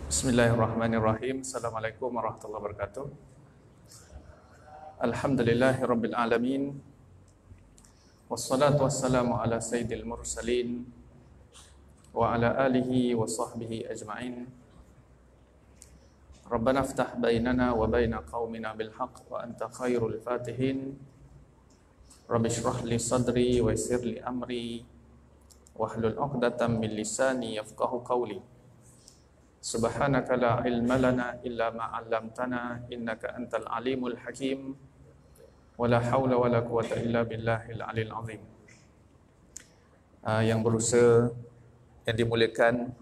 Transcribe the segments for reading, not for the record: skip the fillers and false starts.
Bismillahirrahmanirrahim. Assalamualaikum warahmatullahi wabarakatuh. Alhamdulillahirabbil alamin. Wassalatu wassalamu ala sayyidil mursalin wa ala alihi wa sahbihi ajma'in. Rabbana iftah bainana wa baina qaumina bil haqq wa anta khairul fatihin. Rabbi shrah li sadri wa yassir li amri wahlul 'uqdatam min lisani yafqahu qawli. Subhanaka la ilma lana illa ma 'allamtana innaka antal alimul hakim. Wala haula wala quwata illa billahil aliyil azim. Yang berusaha, yang dimuliakan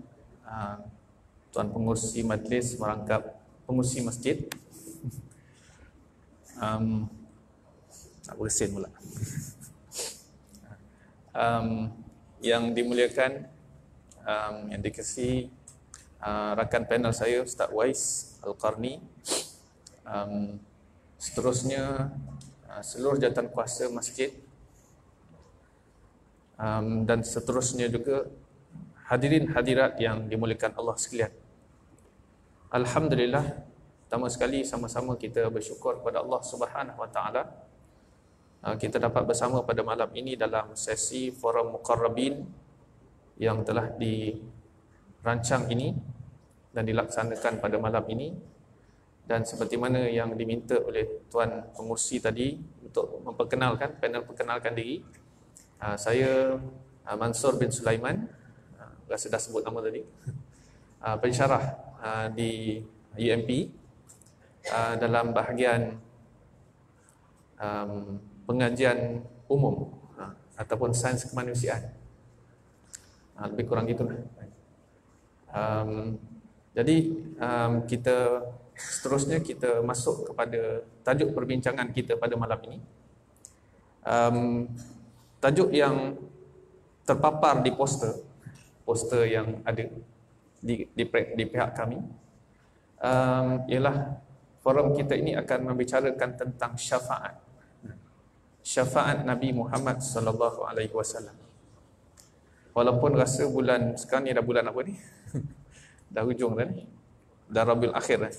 Tuan Pengurusi Majlis merangkap pengurusi masjid. Nak bersin pula. Yang dimuliakan, yang dikasihi rakan panel saya Ustaz Wais Al-Qarni, seterusnya seluruh jawatan kuasa masjid, dan seterusnya juga hadirin hadirat yang dimuliakan Allah sekalian. Alhamdulillah, pertama sekali sama-sama kita bersyukur kepada Allah Subhanahu Wa Taala. Kita dapat bersama pada malam ini dalam sesi Forum Muqarrabin yang telah dirancang ini dan dilaksanakan pada malam ini, dan seperti mana yang diminta oleh Tuan Pengurusi tadi untuk memperkenalkan, panel perkenalkan diri. Saya Mansur bin Sulaiman, rasa dah sebut nama tadi, pensyarah di UMP dalam bahagian pengajian umum ataupun sains kemanusiaan, lebih kurang gitulah. Jadi kita seterusnya kita masuk kepada tajuk perbincangan kita pada malam ini. Tajuk yang terpapar di poster yang ada di pihak kami, ialah forum kita ini akan membicarakan tentang syafaat Nabi Muhammad sallallahu alaihi wasallam. Walaupun rasa bulan sekarang ni dah bulan apa ni? Dah hujung dah ni. Dah Rabiul Akhir dah.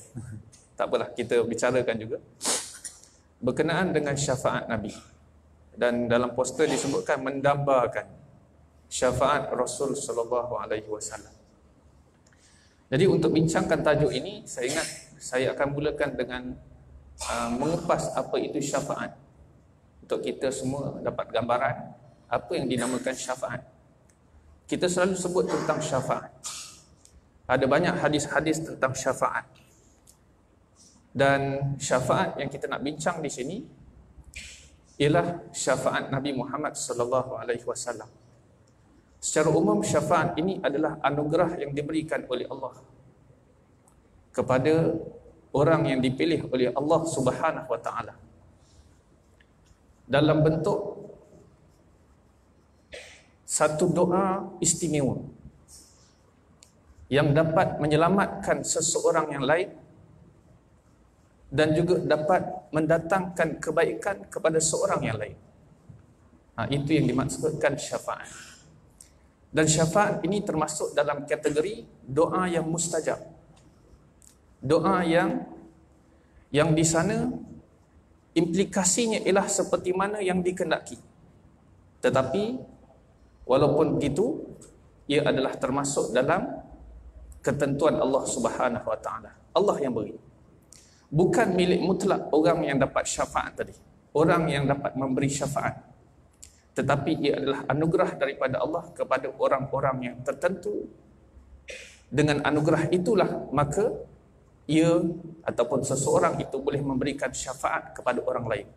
Tak apalah, kita bicarakan juga berkenaan dengan syafaat Nabi. Dan dalam poster disebutkan mendambakan syafaat Rasul sallallahu alaihi wasallam. Jadi untuk bincangkan tajuk ini, saya ingat saya akan mulakan dengan mengupas apa itu syafaat, untuk kita semua dapat gambaran apa yang dinamakan syafaat. Kita selalu sebut tentang syafaat. Ada banyak hadis-hadis tentang syafaat. Dan syafaat yang kita nak bincang di sini ialah syafaat Nabi Muhammad sallallahu alaihi wasallam. Secara umum, syafaat ini adalah anugerah yang diberikan oleh Allah kepada orang yang dipilih oleh Allah Subhanahu wa taala dalam bentuk satu doa istimewa yang dapat menyelamatkan seseorang yang lain dan juga dapat mendatangkan kebaikan kepada seorang yang lain. Itu yang dimaksudkan syafaat. Dan syafaat ini termasuk dalam kategori doa yang mustajab. Doa yang di sana implikasinya ialah seperti mana yang dikehendaki. Tetapi walaupun begitu, ia adalah termasuk dalam ketentuan Allah Subhanahu wa taala. Allah yang beri. Bukan milik mutlak orang yang dapat syafaat tadi, orang yang dapat memberi syafaat. Tetapi ia adalah anugerah daripada Allah kepada orang-orang yang tertentu. Dengan anugerah itulah maka ia ataupun seseorang itu boleh memberikan syafaat kepada orang lain.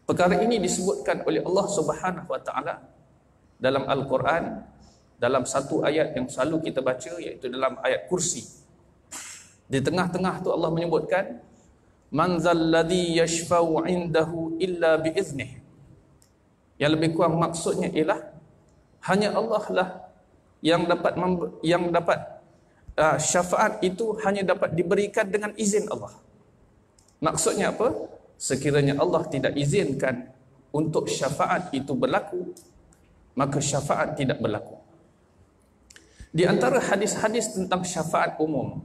Perkara ini disebutkan oleh Allah Subhanahu wa taala dalam Al-Quran, dalam satu ayat yang selalu kita baca, iaitu dalam ayat kursi. Di tengah-tengah tu Allah menyebutkan, man zalladhi yashfa'u indahu illa biiznih. Yang lebih kurang maksudnya ialah hanya Allah lah yang dapat syafaat itu hanya dapat diberikan dengan izin Allah. Maksudnya apa? Sekiranya Allah tidak izinkan untuk syafaat itu berlaku, maka syafaat tidak berlaku. Di antara hadis-hadis tentang syafaat umum,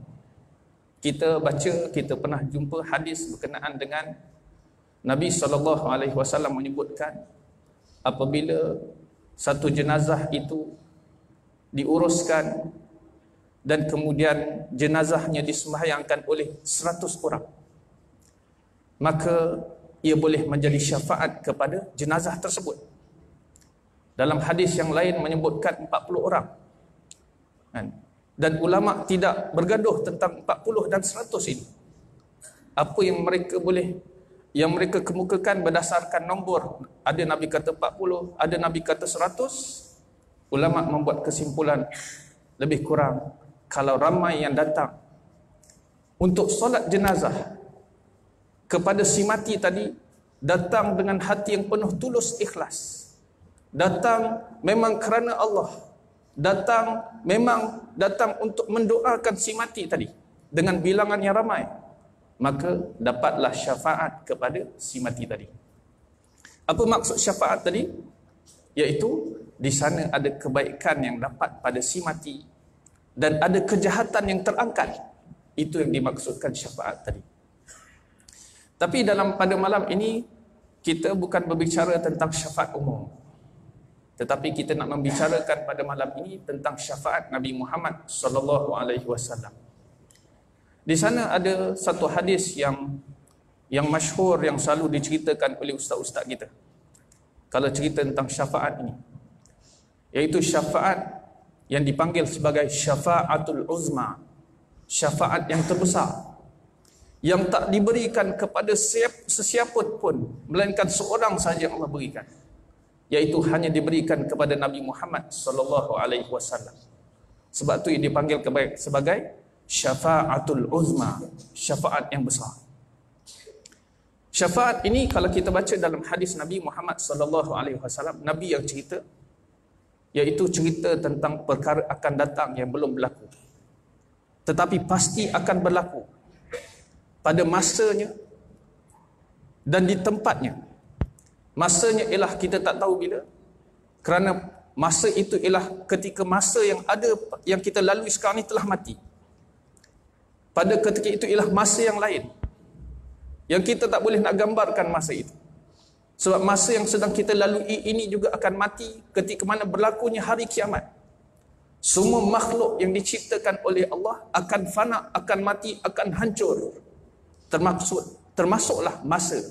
kita baca, kita pernah jumpa hadis berkenaan dengan Nabi SAW menyebutkan apabila satu jenazah itu diuruskan dan kemudian jenazahnya disembahyangkan oleh 100 orang, maka ia boleh menjadi syafaat kepada jenazah tersebut. Dalam hadis yang lain menyebutkan 40 orang. Dan ulama tidak bergaduh tentang 40 dan 100 ini. Apa yang mereka kemukakan berdasarkan nombor. Ada Nabi kata 40, ada Nabi kata 100. Ulama membuat kesimpulan lebih kurang kalau ramai yang datang untuk solat jenazah kepada si mati tadi, datang dengan hati yang penuh tulus ikhlas, datang memang kerana Allah, memang datang untuk mendoakan si mati tadi dengan bilangan yang ramai, maka dapatlah syafaat kepada si mati tadi. Apa maksud syafaat tadi? Iaitu di sana ada kebaikan yang dapat pada si mati dan ada kejahatan yang terangkat. Itu yang dimaksudkan syafaat tadi. Tapi pada malam ini kita bukan berbicara tentang syafaat umum, tetapi kita nak membicarakan pada malam ini tentang syafaat Nabi Muhammad SAW. Di sana ada satu hadis yang masyhur, yang selalu diceritakan oleh ustaz-ustaz kita kalau cerita tentang syafaat ini, iaitu syafaat yang dipanggil sebagai syafaatul uzma, syafaat yang terbesar, yang tak diberikan kepada sesiapa pun melainkan seorang saja Allah berikan, iaitu hanya diberikan kepada Nabi Muhammad SAW. Sebab tu dipanggil sebagai syafaatul uzma, syafaat yang besar. Syafaat ini kalau kita baca dalam hadis Nabi Muhammad SAW, Nabi yang cerita, iaitu cerita tentang perkara akan datang yang belum berlaku, tetapi pasti akan berlaku pada masanya dan di tempatnya. Masanya ialah kita tak tahu bila, kerana masa itu ialah ketika masa yang kita lalui sekarang ini telah mati. Pada ketika itu ialah masa yang lain, yang kita tak boleh nak gambarkan masa itu. Sebab masa yang sedang kita lalui ini juga akan mati ketika mana berlakunya hari kiamat. Semua makhluk yang diciptakan oleh Allah akan fana, akan mati, akan hancur. Termasuklah masa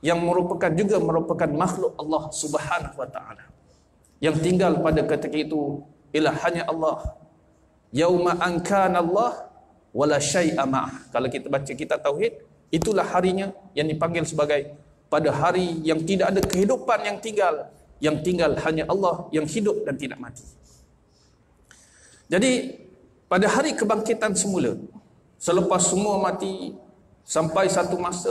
yang merupakan makhluk Allah Subhanahu wa taala. Yang tinggal pada ketika itu ialah hanya Allah. Yauma ankana Allah wala syai'a ma'ah. Kalau kita baca kitab tauhid, itulah harinya yang dipanggil sebagai pada hari yang tidak ada kehidupan yang tinggal hanya Allah yang hidup dan tidak mati. Jadi pada hari kebangkitan semula, selepas semua mati, sampai satu masa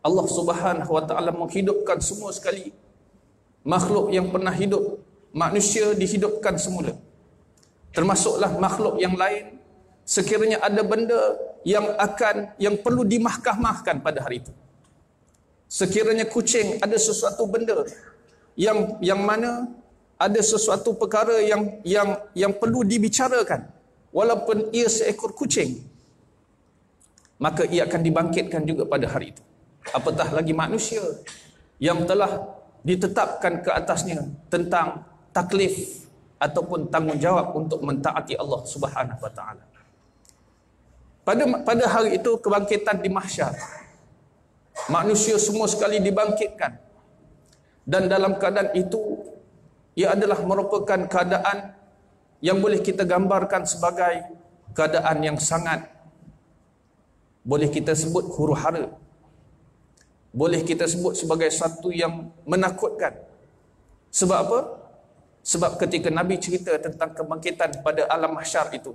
Allah Subhanahu wa taala menghidupkan semua sekali. Makhluk yang pernah hidup, manusia dihidupkan semula. Termasuklah makhluk yang lain, sekiranya ada benda yang perlu dimahkamahkan pada hari itu. Sekiranya kucing ada sesuatu benda yang mana ada sesuatu perkara yang perlu dibicarakan, walaupun ia seekor kucing, maka ia akan dibangkitkan juga pada hari itu. Apatah lagi manusia yang telah ditetapkan ke atasnya tentang taklif ataupun tanggungjawab untuk mentaati Allah Subhanahu wa taala. Pada hari itu kebangkitan di mahsyar, manusia semua sekali dibangkitkan, dan dalam keadaan itu ia adalah merupakan keadaan yang boleh kita gambarkan sebagai keadaan yang sangat, boleh kita sebut huru-hara, boleh kita sebut sebagai satu yang menakutkan. Sebab apa? Sebab ketika Nabi cerita tentang kebangkitan pada alam mahsyar itu,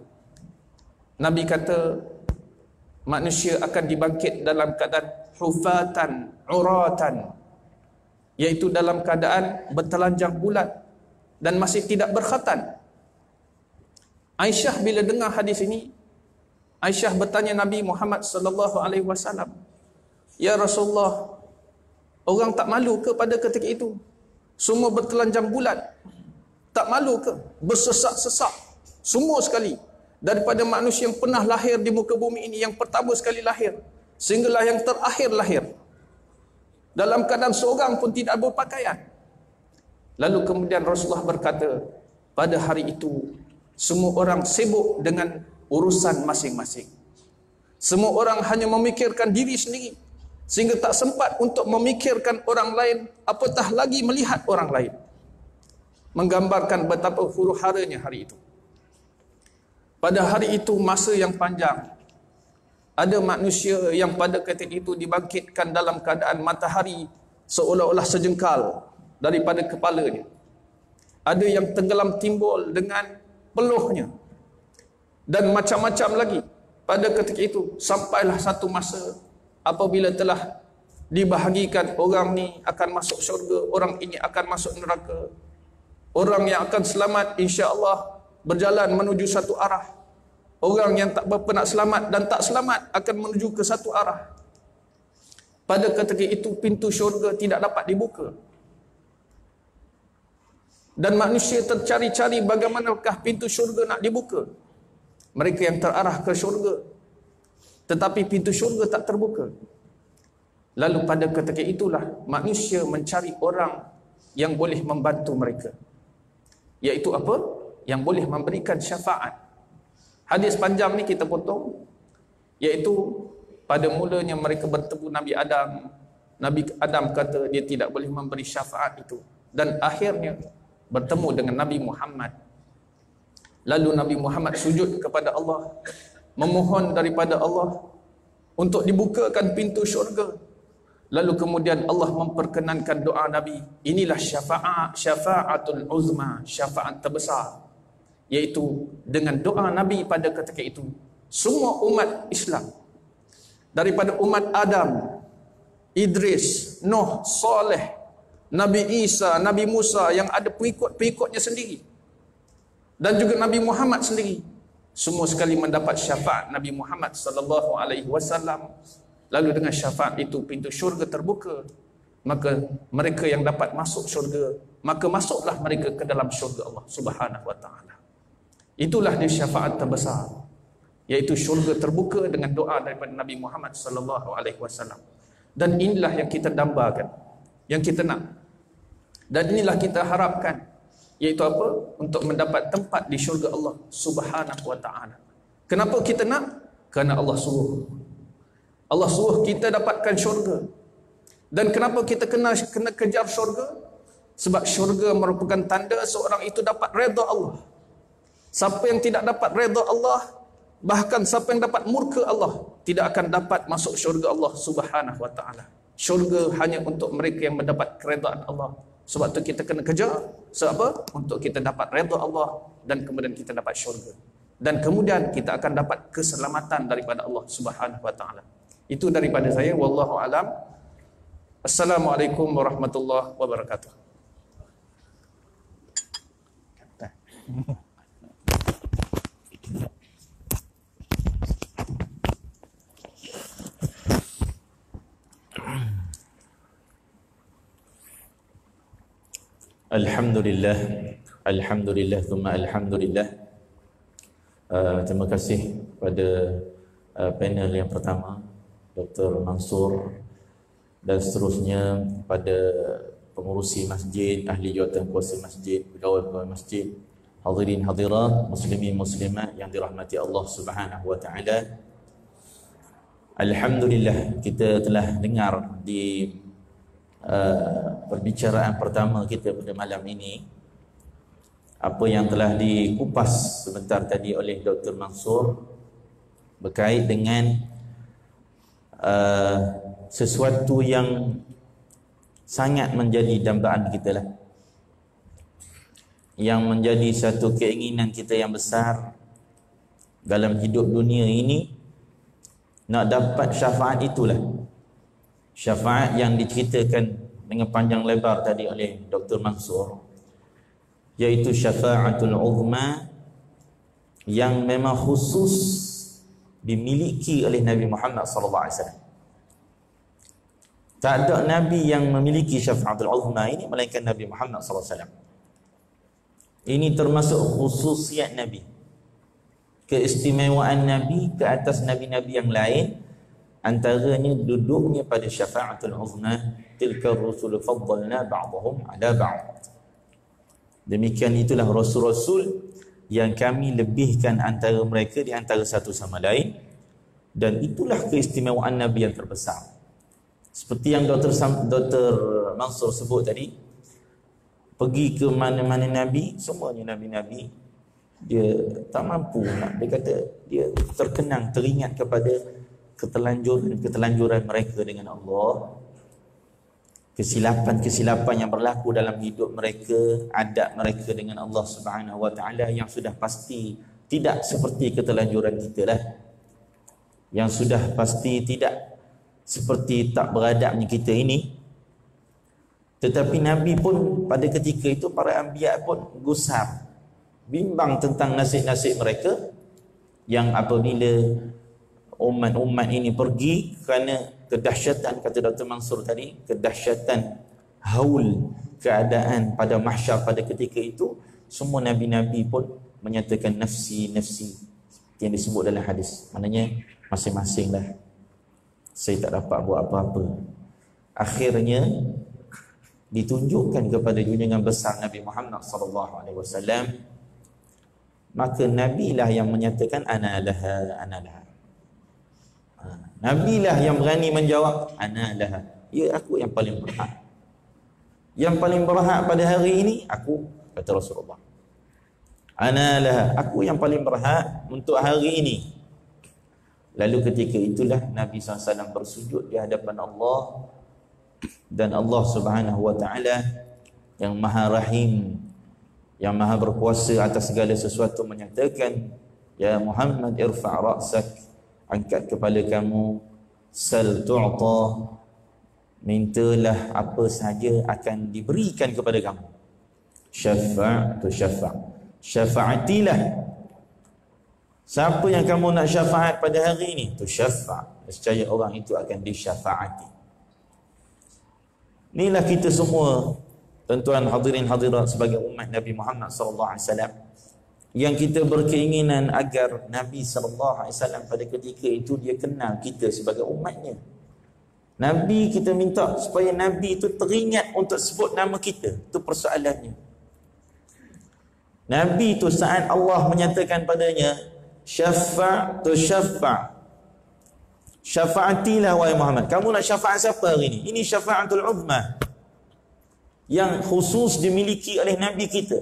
Nabi kata manusia akan dibangkit dalam keadaan hufatan, uratan, iaitu dalam keadaan bertelanjang bulat dan masih tidak berkhatan. Aisyah bila dengar hadis ini, Aisyah bertanya Nabi Muhammad SAW, "Ya Rasulullah, orang tak malu ke pada ketika itu? Semua bertelanjang bulat, tak malu ke? Bersesak-sesak, Semua sekali. Daripada manusia yang pernah lahir di muka bumi ini, yang pertama sekali lahir, sehinggalah yang terakhir lahir, dalam keadaan seorang pun tidak berpakaian. Lalu kemudian Rasulullah berkata, pada hari itu semua orang sibuk dengan urusan masing-masing. Semua orang hanya memikirkan diri sendiri, sehingga tak sempat untuk memikirkan orang lain, apatah lagi melihat orang lain. Menggambarkan betapa huru-haranya hari itu. Pada hari itu, masa yang panjang, ada manusia yang pada ketika itu dibangkitkan dalam keadaan matahari seolah-olah sejengkal daripada kepalanya. Ada yang tenggelam timbul dengan peluhnya. Dan macam-macam lagi. Pada ketika itu, sampailah satu masa apabila telah dibahagikan, orang ni akan masuk syurga, orang ini akan masuk neraka. Orang yang akan selamat insya-Allah berjalan menuju satu arah. Orang yang tak berapa nak selamat dan tak selamat akan menuju ke satu arah. Pada ketika itu pintu syurga tidak dapat dibuka. Dan manusia tercari-cari bagaimanakah pintu syurga nak dibuka. Mereka yang terarah ke syurga, tetapi pintu syurga tak terbuka. Lalu pada ketika itulah manusia mencari orang yang boleh membantu mereka. Iaitu apa? Yang boleh memberikan syafaat. Hadis panjang ni kita potong, iaitu pada mulanya mereka bertemu Nabi Adam. Nabi Adam kata dia tidak boleh memberi syafaat itu. Dan akhirnya bertemu dengan Nabi Muhammad. Lalu Nabi Muhammad sujud kepada Allah, memohon daripada Allah untuk dibukakan pintu syurga. Lalu kemudian Allah memperkenankan doa Nabi. Inilah syafa'atul uzma, syafaat terbesar. Iaitu dengan doa Nabi pada ketika itu, semua umat Islam, daripada umat Adam, Idris, Nuh, Saleh, Nabi Isa, Nabi Musa, yang ada pengikut-pengikutnya sendiri, dan juga Nabi Muhammad sendiri, semua sekali mendapat syafaat Nabi Muhammad sallallahu alaihi wasallam. Lalu dengan syafaat itu pintu syurga terbuka, maka mereka yang dapat masuk syurga, maka masuklah mereka ke dalam syurga Allah Subhanahu wa taala. Itulah dia syafaat terbesar, iaitu syurga terbuka dengan doa daripada Nabi Muhammad sallallahu alaihi wasallam. Dan inilah yang kita dambakan, yang kita nak, dan inilah kita harapkan, iaitu apa? Untuk mendapat tempat di syurga Allah Subhanahu wa taala. Kenapa kita nak? Kerana Allah suruh. Allah suruh kita dapatkan syurga. Dan kenapa kita kena kejar syurga? Sebab syurga merupakan tanda seorang itu dapat redha Allah. Siapa yang tidak dapat redha Allah, bahkan siapa yang dapat murka Allah, tidak akan dapat masuk syurga Allah Subhanahu wa taala. Syurga hanya untuk mereka yang mendapat keredaan Allah. Sebab tu kita kena kejar. Sebab apa? Untuk kita dapat redha Allah dan kemudian kita dapat syurga. Dan kemudian kita akan dapat keselamatan daripada Allah Subhanahu wa taala. Itu daripada saya, wallahu alam. Assalamualaikum warahmatullahi wabarakatuh. Alhamdulillah, alhamdulillah, thumma alhamdulillah. Terima kasih pada panel yang pertama, Dr. Mansur, dan seterusnya pada pengurusi masjid, ahli jawatan kuasa masjid, pegawai masjid, hadirin hadirat, muslimin muslimat yang dirahmati Allah Subhanahu wa taala. Alhamdulillah, kita telah dengar di perbicaraan pertama kita pada malam ini apa yang telah dikupas sebentar tadi oleh Dr. Mansur berkait dengan sesuatu yang sangat menjadi dambaan kita lah, yang menjadi satu keinginan kita yang besar dalam hidup dunia ini, nak dapat syafaat itulah. Syafaat yang diceritakan dengan panjang lebar tadi oleh Dr. Mansur, iaitu syafaatul uzma, yang memang khusus dimiliki oleh Nabi Muhammad sallallahu alaihi wasallam. Tak ada nabi yang memiliki syafaatul uzma ini melainkan Nabi Muhammad sallallahu alaihi wasallam. Ini termasuk khususiat Nabi. keistimewaan Nabi ke atas Nabi-Nabi yang lain, antaranya duduknya pada syafa'atul uzma, tilka rusul faddalna ba'dahum ala ba'd. Demikian itulah rasul-rasul yang kami lebihkan antara mereka di antara satu sama lain, dan itulah keistimewaan Nabi yang terbesar. Seperti yang Dr. Mansur sebut tadi, pergi ke mana-mana Nabi, semuanya Nabi-Nabi dia tak mampu nak, dia kata dia terkenang, teringat kepada ketelanjuran mereka dengan Allah, kesilapan yang berlaku dalam hidup mereka, adab mereka dengan Allah Subhanahu wa taala yang sudah pasti tidak seperti ketelanjuran kita lah, yang sudah pasti tidak seperti tak beradabnya kita ini. Tetapi Nabi pun pada ketika itu, para anbiya pun gusar, bimbang tentang nasib-nasib mereka, yang apabila umat-umat ini pergi kerana kedahsyatan, kata Dr. Mansur tadi, kedahsyatan haul keadaan pada mahsyar pada ketika itu, semua Nabi-Nabi pun menyatakan nafsi, nafsi, yang disebut dalam hadis. Maknanya masing-masing lah, saya tak dapat buat apa-apa. Akhirnya ditunjukkan kepada junjungan besar Nabi Muhammad SAW, maka Nabi lah yang menyatakan ana laha, ana laha. Nabi lah yang berani menjawab ana laha, ya aku yang paling berhak. Yang paling berhak pada hari ini aku, kata Rasulullah. Ana laha, aku yang paling berhak untuk hari ini. Lalu ketika itulah Nabi SAW bersujud di hadapan Allah, dan Allah Subhanahu wa taala yang Maha Rahim, yang Maha berkuasa atas segala sesuatu menyatakan, ya Muhammad irfa' ra'sak, angkat kepala kamu, sal tu'ta, mintalah apa sahaja akan diberikan kepada kamu. Syafa' tu syafa', syafa'atilah, siapa yang kamu nak syafaat pada hari ini, tu syafa', nescaya orang itu akan disyafaati. Inilah kita semua, tuan-tuan hadirin hadirat, sebagai umat Nabi Muhammad SAW, yang kita berkeinginan agar Nabi SAW pada ketika itu dia kenal kita sebagai umatnya. Nabi, kita minta supaya Nabi itu teringat untuk sebut nama kita. Itu persoalannya. Nabi itu saat Allah menyatakan padanya syafa' tu syafa', syafa'atilah wahai Muhammad, kamu nak syafaat siapa hari ini? Ini syafa'atul uzma yang khusus dimiliki oleh Nabi kita,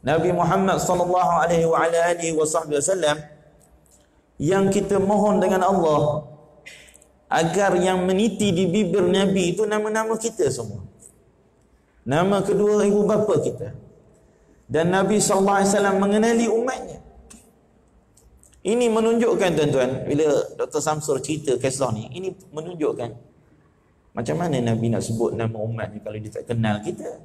Nabi Muhammad sallallahu alaihi wasallam, yang kita mohon dengan Allah agar yang meniti di bibir Nabi itu nama-nama kita semua, nama kedua ibu bapa kita. Dan Nabi sallallahu alaihi wasallam mengenali umatnya. Ini menunjukkan, tuan-tuan, bila Dr. Samsur cerita kisah ni, ini menunjukkan macam mana Nabi nak sebut nama umatnya kalau dia tak kenal kita.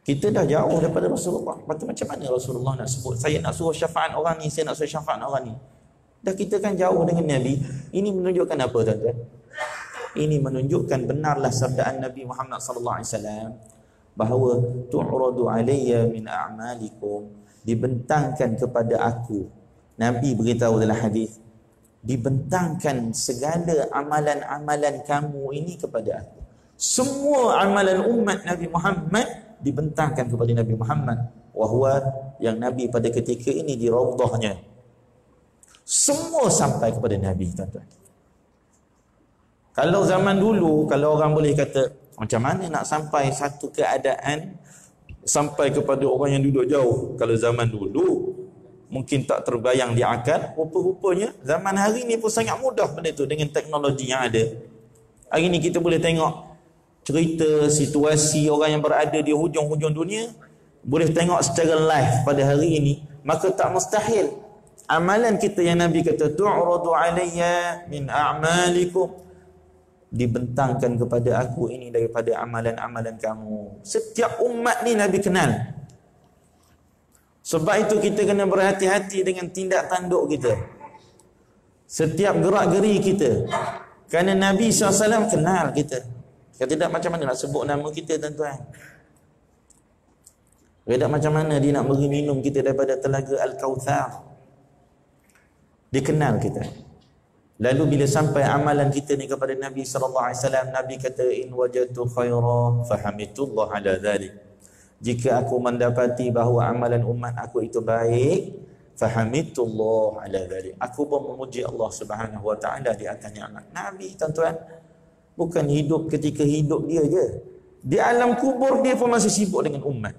Kita dah jauh daripada Rasulullah. Macam mana Rasulullah nak sebut, saya nak suruh syafaat orang ni, saya nak suruh syafaat orang ni. Dah kita kan jauh dengan Nabi. Ini menunjukkan apa, tuan-tuan? Ini menunjukkan benarlah sabdaan Nabi Muhammad SAW bahawa tu'radu alayya min a'malikum, dibentangkan kepada aku. Nabi beritahu dalam hadis, dibentangkan segala amalan-amalan kamu ini kepada aku. Semua amalan umat Nabi Muhammad dibentangkan kepada Nabi Muhammad, wahwa yang Nabi pada ketika ini di raudhahnya. Semua sampai kepada Nabi, tuan-tuan. Kalau zaman dulu, kalau orang boleh kata macam mana nak sampai satu keadaan sampai kepada orang yang duduk jauh. Kalau zaman dulu mungkin tak terbayang di akal, rupa-rupanya zaman hari ni pun sangat mudah benda tu dengan teknologi yang ada. Hari ni kita boleh tengok cerita situasi orang yang berada di hujung-hujung dunia, boleh tengok secara live pada hari ini. Maka tak mustahil amalan kita yang Nabi kata tu'radu alayya min a'malikum, dibentangkan kepada aku ini daripada amalan-amalan kamu. Setiap umat ni Nabi kenal. Sebab itu kita kena berhati-hati dengan tindak tanduk kita, setiap gerak-geri kita, kerana Nabi SAW kenal kita. Kalau tidak, macam mana nak sebut nama kita, tuan-tuan? Redak macam mana dia nak beri minum kita daripada telaga Al-Kautsar. Dia kenal kita. Lalu bila sampai amalan kita ni kepada Nabi SAW, Nabi kata, in wajadtu khaira fahamidullah ala dhalik. Jika aku mendapati bahawa amalan umat aku itu baik, fahamidullah ala dhalik. Aku pun memuji Allah Subhanahu wa taala di atas nikmat. Nabi, tuan-tuan, bukan hidup ketika hidup dia je. Di alam kubur dia pun masih sibuk dengan umat.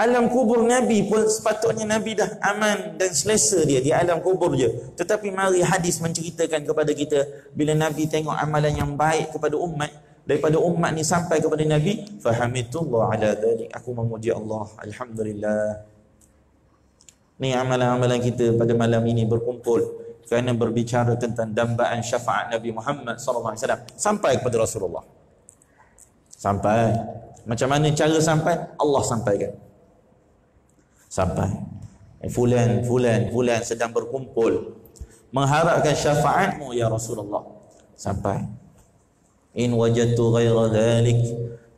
Alam kubur Nabi pun sepatutnya Nabi dah aman dan selesa dia di alam kubur je. Tetapi mari hadis menceritakan kepada kita, bila Nabi tengok amalan yang baik kepada umat, daripada umat ni sampai kepada Nabi, fahamidullah ala dhalik. Aku memuji Allah, alhamdulillah. Ni amalan-amalan kita pada malam ini berkumpul kerana berbicara tentang dambaan syafaat Nabi Muhammad SAW sampai kepada Rasulullah. Sampai. Macam mana cara sampai? Allah sampaikan. Sampai fulan sedang berkumpul mengharapkan syafaatmu ya Rasulullah. Sampai in wajadtu ghaira dhalik,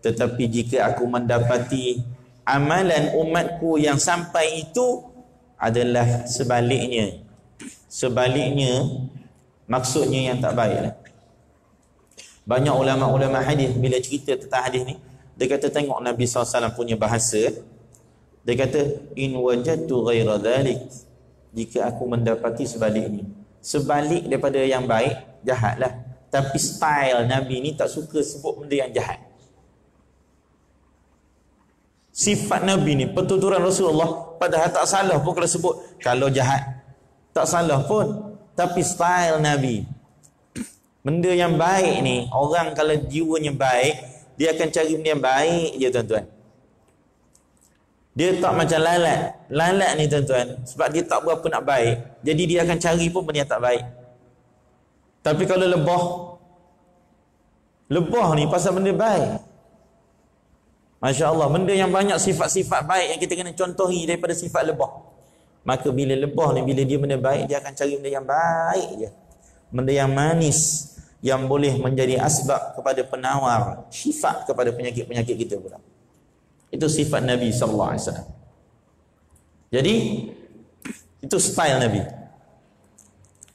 tetapi jika aku mendapati amalan umatku yang sampai itu adalah sebaliknya maksudnya yang tak baik lah. Banyak ulama-ulama hadis bila cerita tentang hadis ni, dia kata tengok Nabi SAW punya bahasa. Dia kata, in wajadtu ghaira dhalik, jika aku mendapati sebaliknya. Sebalik daripada yang baik, jahatlah. Tapi style Nabi ni tak suka sebut benda yang jahat. Sifat Nabi ni, pertuturan Rasulullah, padahal tak salah pun kalau sebut. Kalau jahat, tak salah pun. Tapi style Nabi, benda yang baik ni, orang kalau jiwanya baik, dia akan cari benda yang baik je, tuan-tuan. Dia tak macam lalat. Lalat ni, tuan-tuan, sebab dia tak berapa nak baik, jadi dia akan cari pun benda yang tak baik. Tapi kalau lebah ni pasal benda baik. Masya Allah, benda yang banyak sifat-sifat baik yang kita kena contohi daripada sifat lebah. Maka bila lebah ni, bila dia benda baik, dia akan cari benda yang baik je. Benda yang manis, yang boleh menjadi asbab kepada penawar syifa kepada penyakit-penyakit kita pula. Itu sifat Nabi SAW. Jadi itu style Nabi.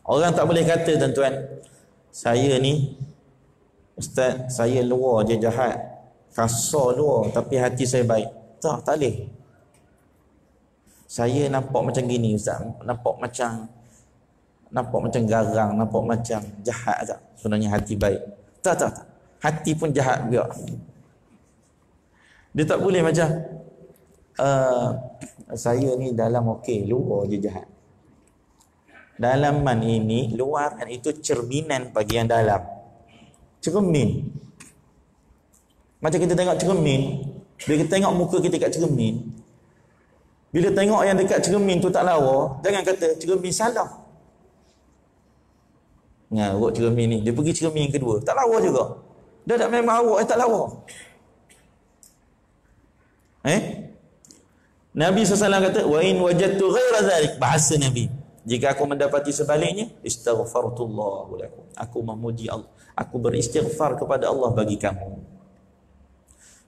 Orang tak boleh kata, tuan-tuan, saya ni ustaz, saya luar je jahat, kasar luar, tapi hati saya baik. Tak boleh. Saya nampak macam gini ustaz, nampak macam garang, nampak macam jahat tak? Sebenarnya hati baik. Tak. Hati pun jahat juga. Dia tak boleh macam saya ni dalam okey, luar je jahat. Dalaman ini, luaran itu cerminan bagi yang dalam. Cermin. Macam kita tengok cermin, bila kita tengok muka kita kat cermin, bila tengok yang dekat cermin tu tak lawa, jangan kata cermin salah. Ngarut cermin ni, dia pergi cermin yang kedua, tak lawa juga. Dia tak memang awak tak lawa. Nabi SAW kata, wa in wajadtu ghaira dhalik, bahasa Nabi, jika aku mendapati sebaliknya, istaghfartullah lakum, aku memuji Allah, aku beristighfar kepada Allah bagi kamu.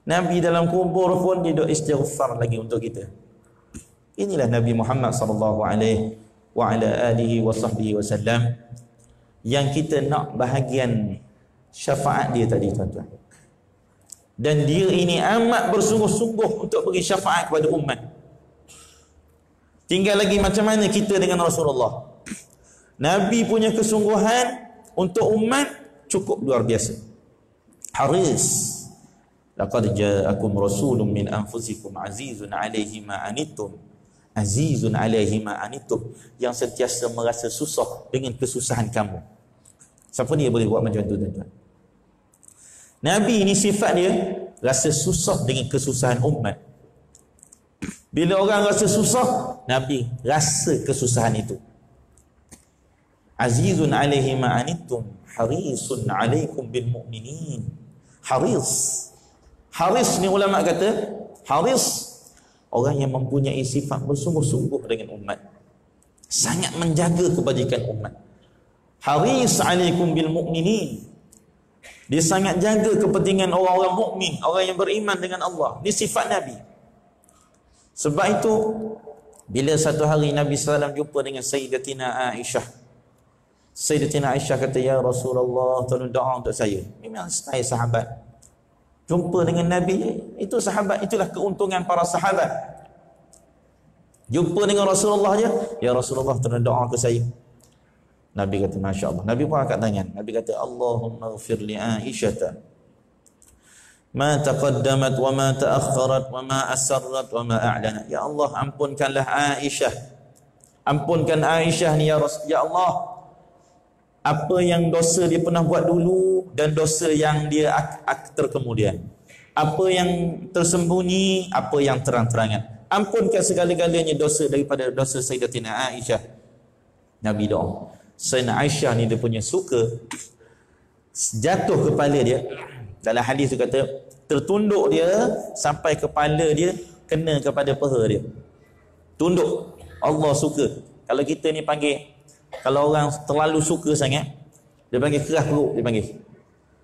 Nabi dalam kubur pun dia istighfar lagi untuk kita. Inilah Nabi Muhammad sallallahu alaihi wa ala alihi wa sahbihi wasallam yang kita nak bahagian syafaat dia tadi, tuan-tuan. Dan dia ini amat bersungguh-sungguh untuk beri syafaat kepada umat. Tinggal lagi macam mana kita dengan Rasulullah. Nabi punya kesungguhan untuk umat cukup luar biasa. Haris. Laqad ja'akum rasulun min anfusikum azizun 'alaihi ma anittum. Azizun 'alaihi ma anittum, yang sentiasa merasa susah dengan kesusahan kamu. Siapa dia boleh buat macam tu, tuan-tuan? Nabi ini sifat dia rasa susah dengan kesusahan umat. Bila orang rasa susah, Nabi rasa kesusahan itu. Azizun 'alaihi ma anittum harisun 'alaikum bil mu'minin. Haris ni ulama kata, haris orang yang mempunyai sifat bersungguh-sungguh dengan umat, sangat menjaga kebajikan umat. Haris 'alaikum bil mu'minin, dia sangat jaga kepentingan orang-orang mukmin, orang yang beriman dengan Allah. Ini sifat Nabi. Sebab itu bila satu hari Nabi SAW jumpa dengan Sayyidatina Aisyah, Sayyidatina Aisyah kata, ya Rasulullah, tolong doa untuk saya. Memang style sahabat. Jumpa dengan Nabi, itu sahabat, itulah keuntungan para sahabat. Jumpa dengan Rasulullah je, ya Rasulullah, tolong doa ke saya. Nabi kata, Masya Allah. Nabi pun angkat tangan. Nabi kata, Allahumma ghafir li Aisyata ma taqaddamat wa ma ta'akharat wa ma asarrat wa ma a'lanat. Ya Allah, ampunkanlah Aisyah. Ampunkan Aisyah ni ya Rasul. Ya Allah, apa yang dosa dia pernah buat dulu dan dosa yang dia terkemudian. Apa yang tersembunyi, apa yang terang-terangan. Ampunkan segala-galanya dosa daripada dosa Sayyidatina Aisyah. Nabi doa. Sayyidatina Aisyah ni dia punya suka jatuh kepala dia. Dalam hadis tu kata tertunduk dia sampai kepala dia kena kepada peha dia. Tunduk. Allah suka. Kalau kita ni panggil, kalau orang terlalu suka sangat, dia panggil kerah perut, dia panggil.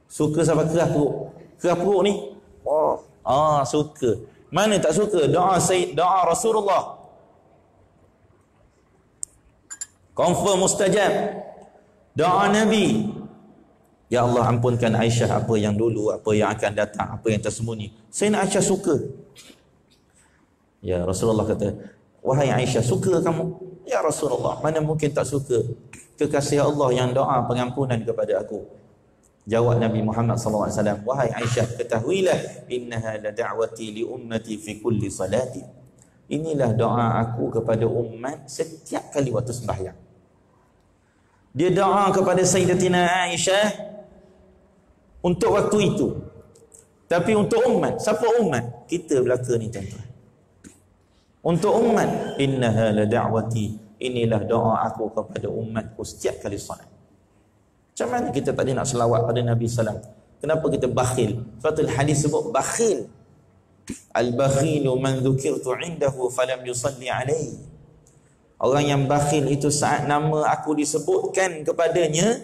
Suka sampai kerah perut. Kerah perut ni, suka. Mana tak suka? Doa Rasulullah. Confirm mustajab. Doa Nabi. Ya Allah, ampunkan Aisyah apa yang dulu, apa yang akan datang, apa yang tersembunyi. Sayyidina Aisyah suka. Ya Rasulullah kata, wahai Aisyah, suka kamu? Ya Rasulullah, mana mungkin tak suka kekasih Allah yang doa pengampunan kepada aku. Jawab Nabi Muhammad SAW, wahai Aisyah, ketahuilah, innaha la da'wati li ummati fi kulli salati. Inilah doa aku kepada umat setiap kali waktu sembahyang. Dia doa kepada Sayyidatina Aisyah untuk waktu itu. Tapi untuk umat, siapa umat? Kita belaka ni tuan-tuan. Untuk umat, innaha la da'wati, inilah doa aku kepada umatku setiap kali salat. Macam mana kita tak nak selawat pada Nabi SAW? Kenapa kita bakhil? Suatu hadis sebut bakhil. Al-bakhilu man dhukirtu indahu falam yusalli alaihi. Orang yang bakhil itu saat nama aku disebutkan kepadanya,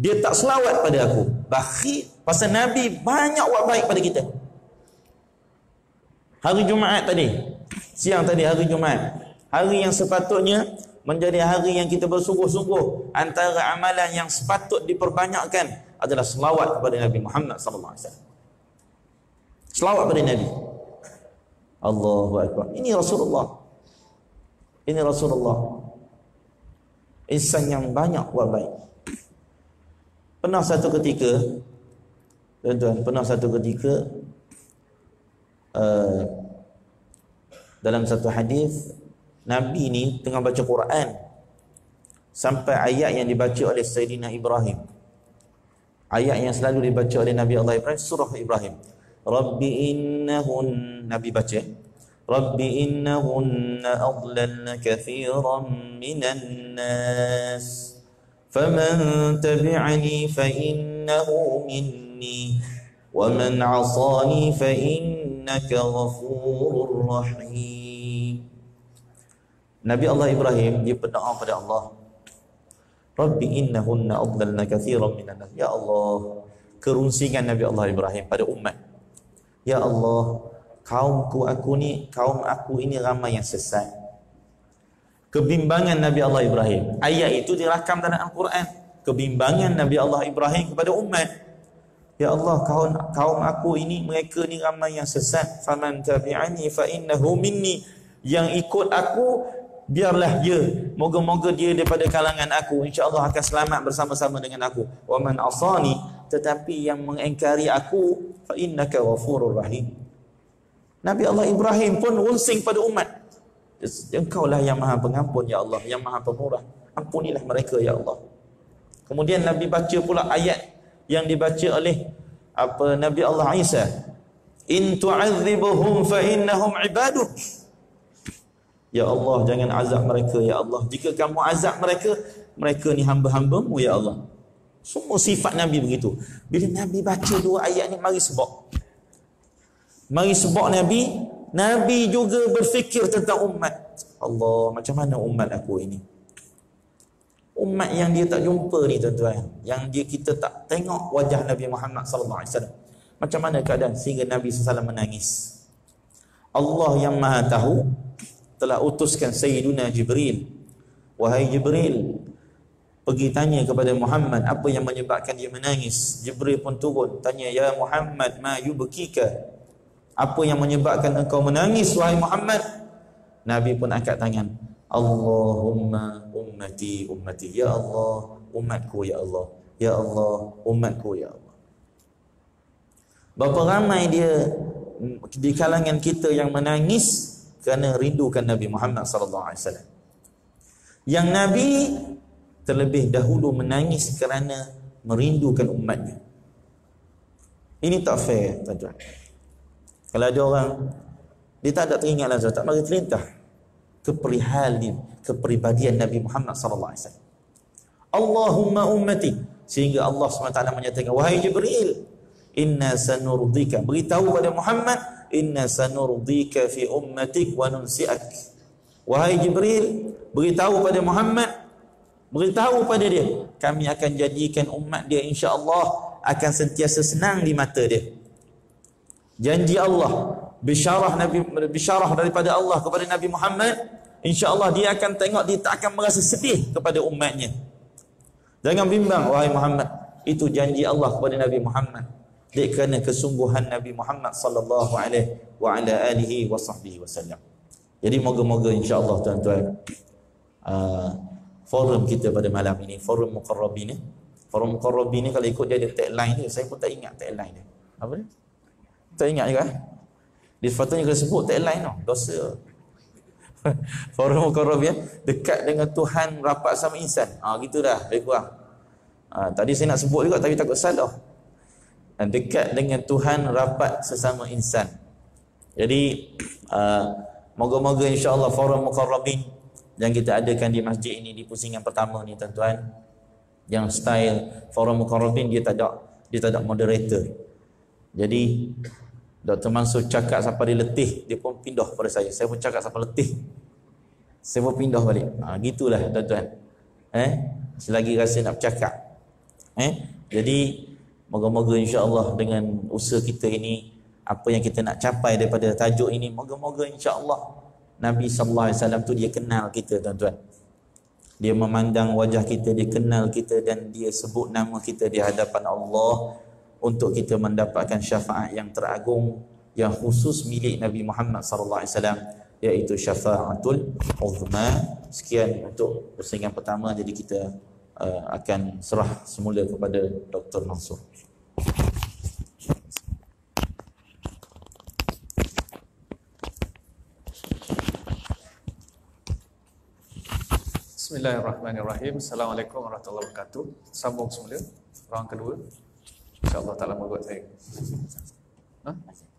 dia tak selawat pada aku. Bakhil. Pasal Nabi banyak buat baik pada kita. Hari Jumaat tadi, siang tadi hari Jumaat, hari yang sepatutnya menjadi hari yang kita bersungguh-sungguh. Antara amalan yang sepatut diperbanyakkan adalah selawat kepada Nabi Muhammad SAW. Selawat pada Nabi. Allahu Akbar. Ini Rasulullah. Ini Rasulullah. Insan yang banyak buat baik. Pernah satu ketika, tuan-tuan, dalam satu hadis, Nabi ni tengah baca Quran sampai ayat yang dibaca oleh Sayyidina Ibrahim. Ayat yang selalu dibaca oleh Nabi Allah Ibrahim, surah Ibrahim. Rabbi innahun, Nabi baca, Rabbi innahunna adlalna kathiran minan nas faman tabi'ani fa innahu minni wa man 'asani fa innaka ghafurur rahim. Nabi Allah Ibrahim dia berdoa pada Allah, Rabbi innahunna adlalna kathiran minan nas. Ya Allah, kerunsingan Nabi Allah Ibrahim pada umat. Ya Allah, kaum aku ini ramai yang sesat. Kebimbangan Nabi Allah Ibrahim. Ayat itu dirakam dalam Al-Quran. Kebimbangan Nabi Allah Ibrahim kepada umat. Ya Allah, kaum aku ini, mereka ni ramai yang sesat. Faman tabi'ani fa innahu minni. Yang ikut aku, biarlah dia. Moga-moga dia daripada kalangan aku. InsyaAllah akan selamat bersama-sama dengan aku. Wa man asani, tetapi yang mengingkari aku, fa innaka ghafurur rahim. Nabi Allah Ibrahim pun runsing pada umat. Engkaulah yang maha pengampun ya Allah, yang maha pemurah. Ampunilah mereka ya Allah. Kemudian Nabi baca pula ayat yang dibaca oleh Nabi Allah Isa. In tu'adzibuhum fa innahum ibaduk. Ya Allah, jangan azab mereka ya Allah. Jika kamu azab mereka, mereka ni hamba-hambamu ya Allah. Semua sifat Nabi begitu. Bila Nabi baca dua ayat ni, mari sebab Nabi juga berfikir tentang umat. Allah, macam mana umat aku ini? Umat yang dia tak jumpa ni tuan-tuan, yang kita tak tengok wajah Nabi Muhammad SAW. Macam mana keadaan sehingga Nabi SAW menangis? Allah yang Maha Tahu telah utuskan Sayyiduna Jibril. Wahai Jibril, pergi tanya kepada Muhammad apa yang menyebabkan dia menangis. Jibril pun turun tanya, ya Muhammad, ma yubkika, apa yang menyebabkan engkau menangis wahai Muhammad? Nabi pun angkat tangan, Allahumma ummati ummati, ya Allah umatku, ya Allah, ya Allah umatku, ya Allah. Berapa ramai dia di kalangan kita yang menangis kerana rindukan Nabi Muhammad sallallahu alaihi wasallam. Yang Nabi terlebih dahulu menangis kerana merindukan umatnya. Ini tak fair, tuan-tuan. Kalau ada orang dia tak ada teringat langsung, tak mari terintah keperihal dia, kepribadian Nabi Muhammad sallallahu alaihi wasallam. Allahumma ummati, sehingga Allah SWT menyatakan, wahai Jibril, inna sanurdika, beritahu pada Muhammad, inna sanurdika fi ummatik wa nunsi'ak. Wahai Jibril, beritahu pada Muhammad, beritahu pada dia, kami akan jadikan umat dia insya-Allah akan sentiasa senang di mata dia. Janji Allah, bisyarah Nabi, bisyarah daripada Allah kepada Nabi Muhammad, insya-Allah dia akan tengok, dia tak akan merasa sedih kepada umatnya. Jangan bimbang wahai Muhammad, itu janji Allah kepada Nabi Muhammad. Dek kerana kesungguhan Nabi Muhammad sallallahu alaihi wa ala alihi wa sahbihi wasallam. Jadi moga-moga insya-Allah tuan-tuan, forum kita pada malam ini, forum muqarrabin ni. Forum muqarrabin ni kalau ikut dia ada tagline dia, saya pun tak ingat tagline dia. Apa dia? Tak ingat juga. Dia sepatutnya kena sebut tagline tu, dosa. Forum muqarrabin dekat dengan Tuhan, rapat sama insan. Gitu dah, lebih kurang. Tadi saya nak sebut juga tapi takut salah. Dekat dengan Tuhan, rapat sesama insan. Jadi moga-moga insya-Allah forum muqarrabin yang kita adakan di masjid ini, di pusingan pertama ni tuan-tuan, yang style forum muqarrabin, dia tak ada moderator. Jadi Dr. Mansur cakap sampai dia letih, dia pun pindah pada saya. Saya pun cakap sampai letih, saya pun pindah balik. Gitulah tuan-tuan. Selagi rasa nak bercakap. Jadi moga-moga insya-Allah dengan usaha kita ini, apa yang kita nak capai daripada tajuk ini, moga-moga insya-Allah Nabi sallallahu alaihi wasallam tu dia kenal kita tuan-tuan. Dia memandang wajah kita, dia kenal kita, dan dia sebut nama kita di hadapan Allah untuk kita mendapatkan syafaat yang teragung, yang khusus milik Nabi Muhammad sallallahu alaihi wasallam, iaitu syafaatul uzma. Sekian untuk pusingan pertama, jadi kita akan serah semula kepada Dr. Mansur. Bismillahirrahmanirrahim. Assalamualaikum warahmatullahi wabarakatuh. Sambung semula round kedua. InsyaAllah tak lama buat saya.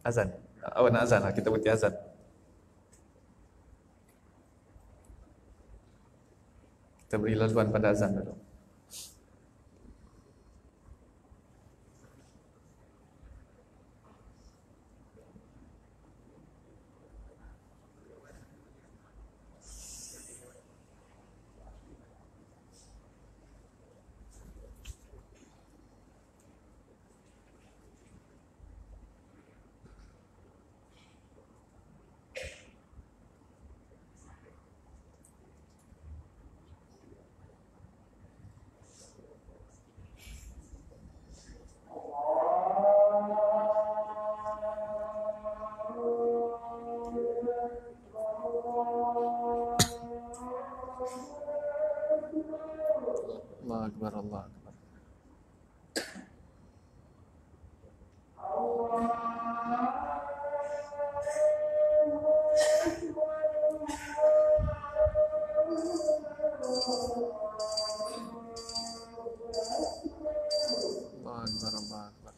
Azan. Awak nak azan lah, kita berhenti azan. Kita beri laluan pada azan dulu. Allah Akbar, Allah Akbar. Allah Akbar, Allah Akbar.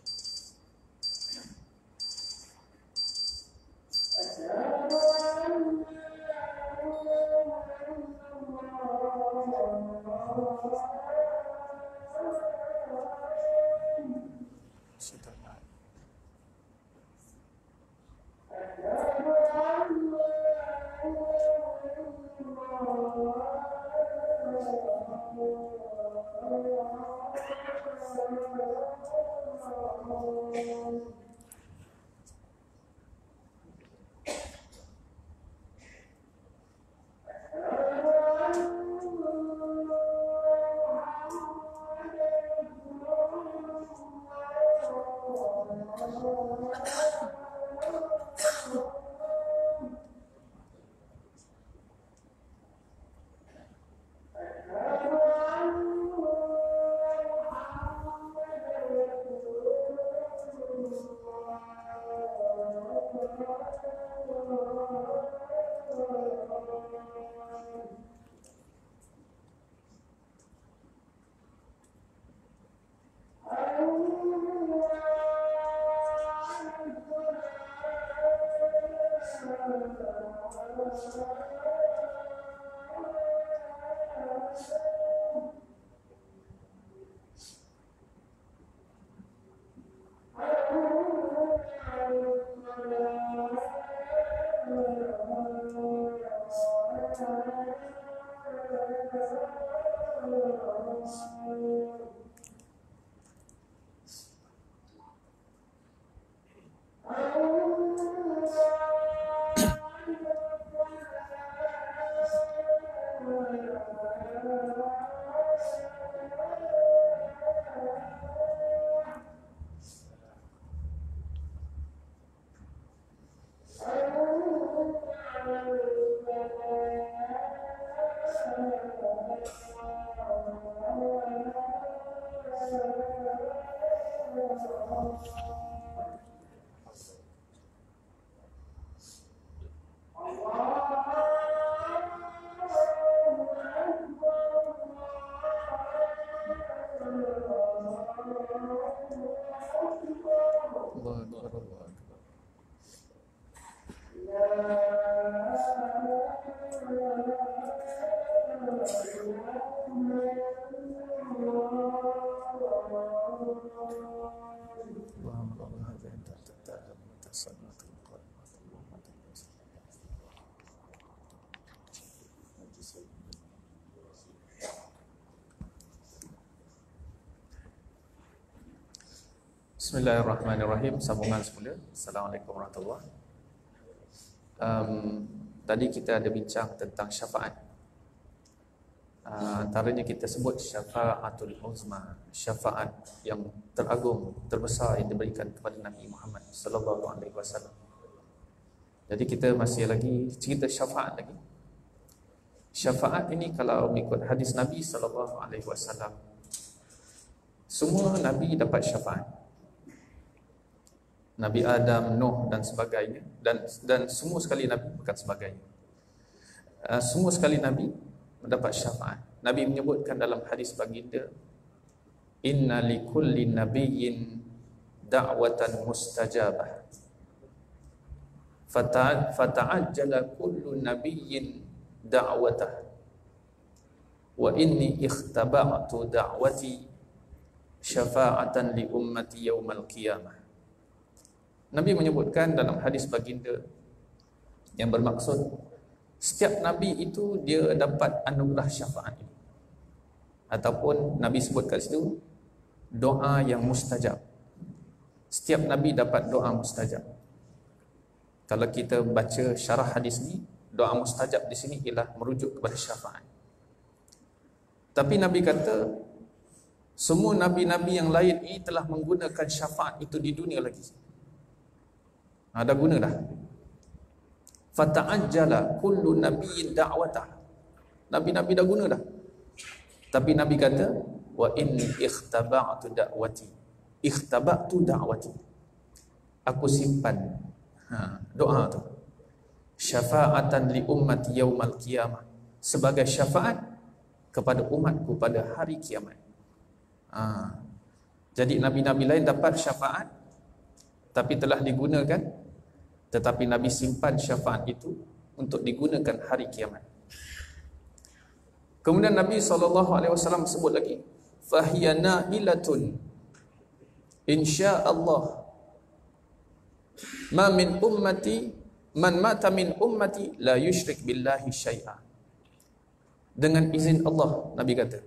Bismillahirrahmanirrahim. Sambungan semula. Assalamualaikum warahmatullahi wabarakatuh. Tadi kita ada bincang tentang syafaat. Antaranya kita sebut syafaatul uzma, syafaat yang teragung, terbesar yang diberikan kepada Nabi Muhammad sallallahu alaihi wasallam. Jadi kita masih lagi cerita syafaat lagi. Syafaat ini kalau mengikut hadis Nabi sallallahu alaihi wasallam, semua nabi dapat syafaat. Nabi Adam, Nuh dan sebagainya, dan semua sekali Nabi, bukan sebagainya, semua sekali Nabi mendapat syafaat. Nabi menyebutkan dalam hadis baginda, inna likulli nabiyyin da'watan mustajabah fata'ajjala kullu nabiyyin da'watah wa inni ikhtaba'tu da'wati syafa'atan li ummati yaumal qiyamah. Nabi menyebutkan dalam hadis baginda yang bermaksud setiap nabi itu dia dapat anugerah syafaat ini. Ataupun Nabi sebut kat situ doa yang mustajab. Setiap nabi dapat doa mustajab. Kalau kita baca syarah hadis ni, doa mustajab di sini ialah merujuk kepada syafaat. Tapi Nabi kata semua nabi-nabi yang lain ini telah menggunakan syafaat itu di dunia lagi. Ada guna dah. Fata'ajjala kullu nabiyyin da'watah. Nabi-nabi dah guna dah. Tapi Nabi kata, wa inni ikhtaba'tu da'wati. Ikhtaba'tu da'wati. Aku simpan doa tu. Syafa'atan li ummati yaumal qiyamah. Sebagai syafaat kepada umatku pada hari kiamat. Jadi nabi-nabi lain dapat syafaat tapi telah digunakan, tetapi Nabi simpan syafaat itu untuk digunakan hari kiamat. Kemudian Nabi SAW sebut lagi, fahiya na'ilatun insya'allah ma min ummati man mata min ummati la yushrik billahi syai'a. Dengan izin Allah, Nabi kata,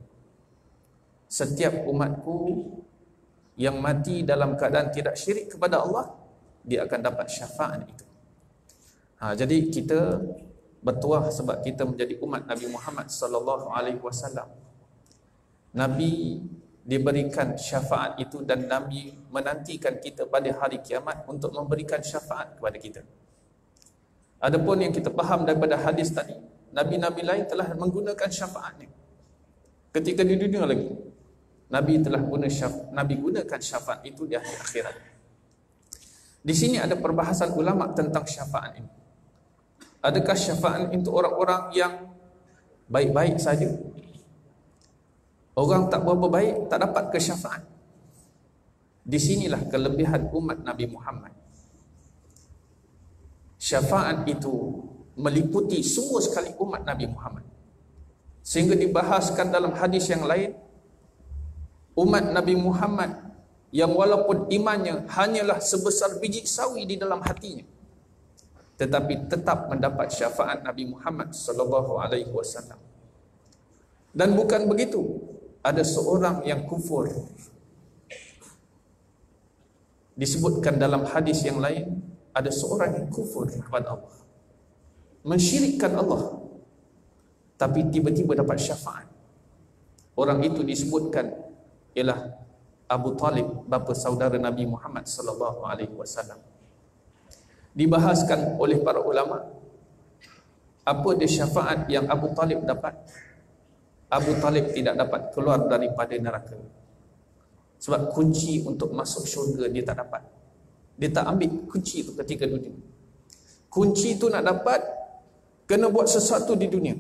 setiap umatku yang mati dalam keadaan tidak syirik kepada Allah, dia akan dapat syafaat itu. Jadi kita bertuah sebab kita menjadi umat Nabi Muhammad sallallahu alaihi wasallam. Nabi diberikan syafaat itu dan Nabi menantikan kita pada hari kiamat untuk memberikan syafaat kepada kita. Adapun yang kita faham daripada hadis tadi, nabi-nabi lain telah menggunakan syafaatnya ketika di dunia lagi. Nabi gunakan syafaat itu di akhir akhirat. Di sini ada perbahasan ulama tentang syafaat ini. Adakah syafaat itu orang-orang yang baik-baik saja? Orang tak berapa baik tak dapat ke syafaat. Di sinilah kelebihan umat Nabi Muhammad. Syafaat itu meliputi semua sekali umat Nabi Muhammad. Sehingga dibahaskan dalam hadis yang lain, umat Nabi Muhammad yang walaupun imannya hanyalah sebesar biji sawi di dalam hatinya, tetapi tetap mendapat syafaat Nabi Muhammad sallallahu alaihi wasallam. Dan bukan begitu, ada seorang yang kufur. Disebutkan dalam hadis yang lain, ada seorang yang kufur kepada Allah, mensyirikkan Allah, tapi tiba-tiba dapat syafaat. Orang itu disebutkan ialah Abu Talib, bapa saudara Nabi Muhammad sallallahu alaihi wasallam. Dibahaskan oleh para ulama, apa dia syafaat yang Abu Talib dapat? Abu Talib tidak dapat keluar daripada neraka. Sebab kunci untuk masuk syurga dia tak dapat. Dia tak ambil kunci itu ketika dunia. Kunci itu nak dapat, kena buat sesuatu di dunia.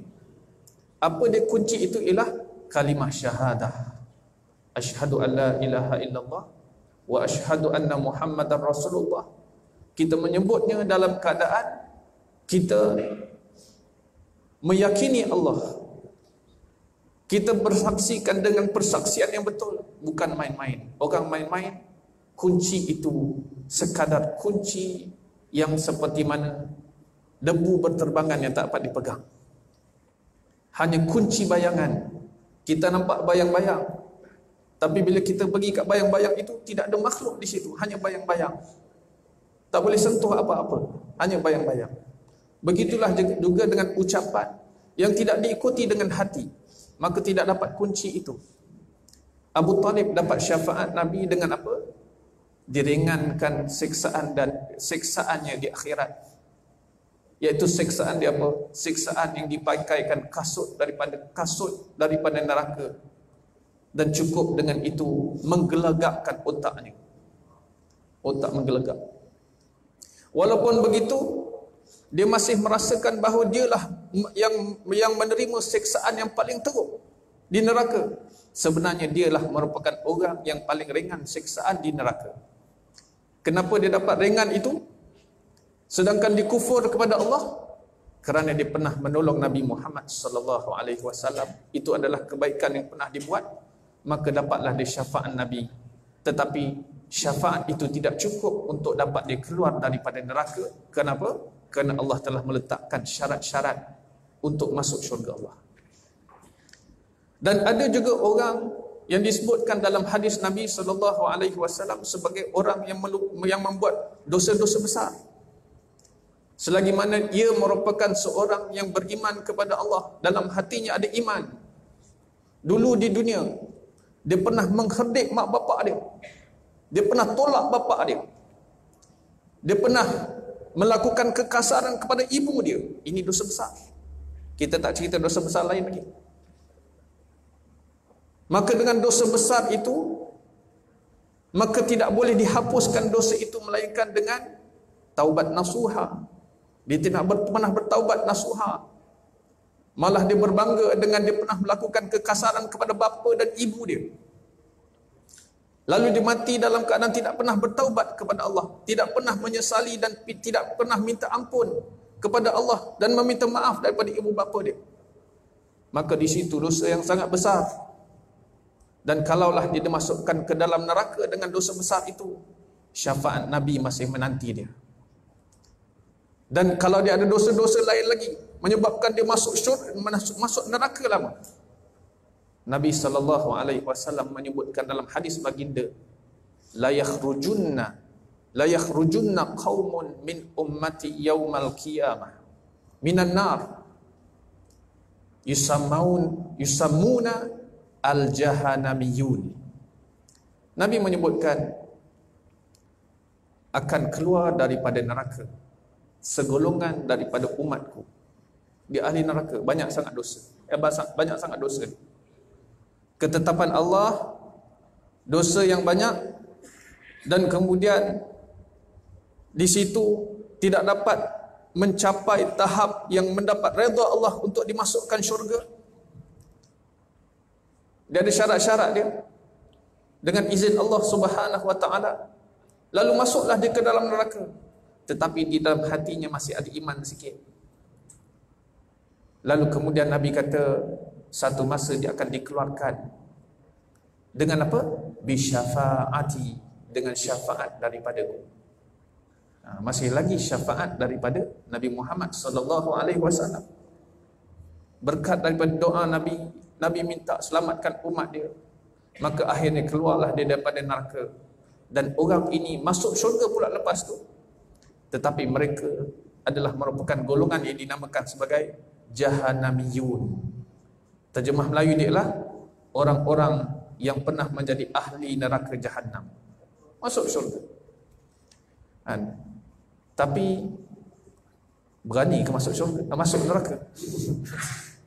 Apa dia kunci itu? Ialah kalimah syahadah. Asyhadu an la ilaha illallah wa asyhadu anna Muhammadar Rasulullah. Kita menyebutnya dalam keadaan kita meyakini Allah. Kita bersaksikan dengan persaksian yang betul, bukan main-main. Orang main-main, kunci itu sekadar kunci yang seperti mana debu berterbangan yang tak dapat dipegang. Hanya kunci bayangan. Kita nampak bayang-bayang, tapi bila kita pergi kat bayang-bayang itu, tidak ada makhluk di situ, hanya bayang-bayang. Tak boleh sentuh apa-apa, hanya bayang-bayang. Begitulah juga dengan ucapan yang tidak diikuti dengan hati, maka tidak dapat kunci itu. Abu Talib dapat syafaat Nabi dengan apa? Diringankan siksaan dan siksaannya di akhirat. Iaitu siksaan dia apa? Siksaan yang dipakaikan kasut daripada neraka. Dan cukup dengan itu menggelagakkan otaknya. Otak menggelegak. Walaupun begitu, dia masih merasakan bahawa dialah yang menerima siksaan yang paling teruk di neraka. Sebenarnya dialah merupakan orang yang paling ringan siksaan di neraka. Kenapa dia dapat ringan itu? Sedangkan dikufur kepada Allah? Kerana dia pernah menolong Nabi Muhammad sallallahu alaihi wasallam. Itu adalah kebaikan yang pernah dibuat, maka dapatlah dia syafaat Nabi. Tetapi syafaat itu tidak cukup untuk dapat dia keluar daripada neraka. Kenapa? Kerana Allah telah meletakkan syarat-syarat untuk masuk syurga Allah. Dan ada juga orang yang disebutkan dalam hadis Nabi sallallahu alaihi wasallam sebagai orang yang membuat dosa-dosa besar. Selagi mana ia merupakan seorang yang beriman kepada Allah, dalam hatinya ada iman. Dulu di dunia dia pernah mengherdik mak bapak dia. Dia pernah tolak bapak dia. Dia pernah melakukan kekasaran kepada ibu dia. Ini dosa besar. Kita tak cerita dosa besar lain lagi. Maka dengan dosa besar itu, maka tidak boleh dihapuskan dosa itu melainkan dengan taubat nasuha. Dia tidak pernah bertaubat nasuha. Malah dia berbangga dengan dia pernah melakukan kekasaran kepada bapa dan ibu dia. Lalu dia mati dalam keadaan tidak pernah bertaubat kepada Allah, tidak pernah menyesali dan tidak pernah minta ampun kepada Allah dan meminta maaf daripada ibu bapa dia. Maka di situ dosa yang sangat besar. Dan kalaulah dia dimasukkan ke dalam neraka dengan dosa besar itu, syafaat Nabi masih menanti dia. Dan kalau dia ada dosa-dosa lain lagi menyebabkan dia masuk neraka lama, Nabi sallallahu alaihi wasallam menyebutkan dalam hadis baginda, la yakhrujunna qaumun min ummati yaumal qiyamah minan nar yusammuna al-jahannamiyun. Nabi menyebutkan akan keluar daripada neraka segolongan daripada umatku. Dia ahli neraka, banyak sangat dosa. Banyak sangat dosa. Ketetapan Allah, dosa yang banyak, dan kemudian di situ tidak dapat mencapai tahap yang mendapat redha Allah untuk dimasukkan syurga. Dia ada syarat-syarat dia dengan izin Allah Subhanahu wa taala. Lalu masuklah dia ke dalam neraka, tetapi di dalam hatinya masih ada iman sikit. Lalu kemudian Nabi kata satu masa dia akan dikeluarkan dengan apa? Bisyafaati, dengan syafaat daripadaku. Masih lagi syafaat daripada Nabi Muhammad sallallahu alaihi wasallam. Berkat daripada doa Nabi Nabi minta selamatkan umat dia, maka akhirnya keluarlah dia daripada neraka. Dan orang ini masuk syurga pula lepas tu. Tetapi mereka adalah merupakan golongan yang dinamakan sebagai Jahannamiyun. Terjemah Melayu dia lah orang-orang yang pernah menjadi ahli neraka Jahannam, masuk syurga. Tapi berani ke masuk syurga, masuk neraka?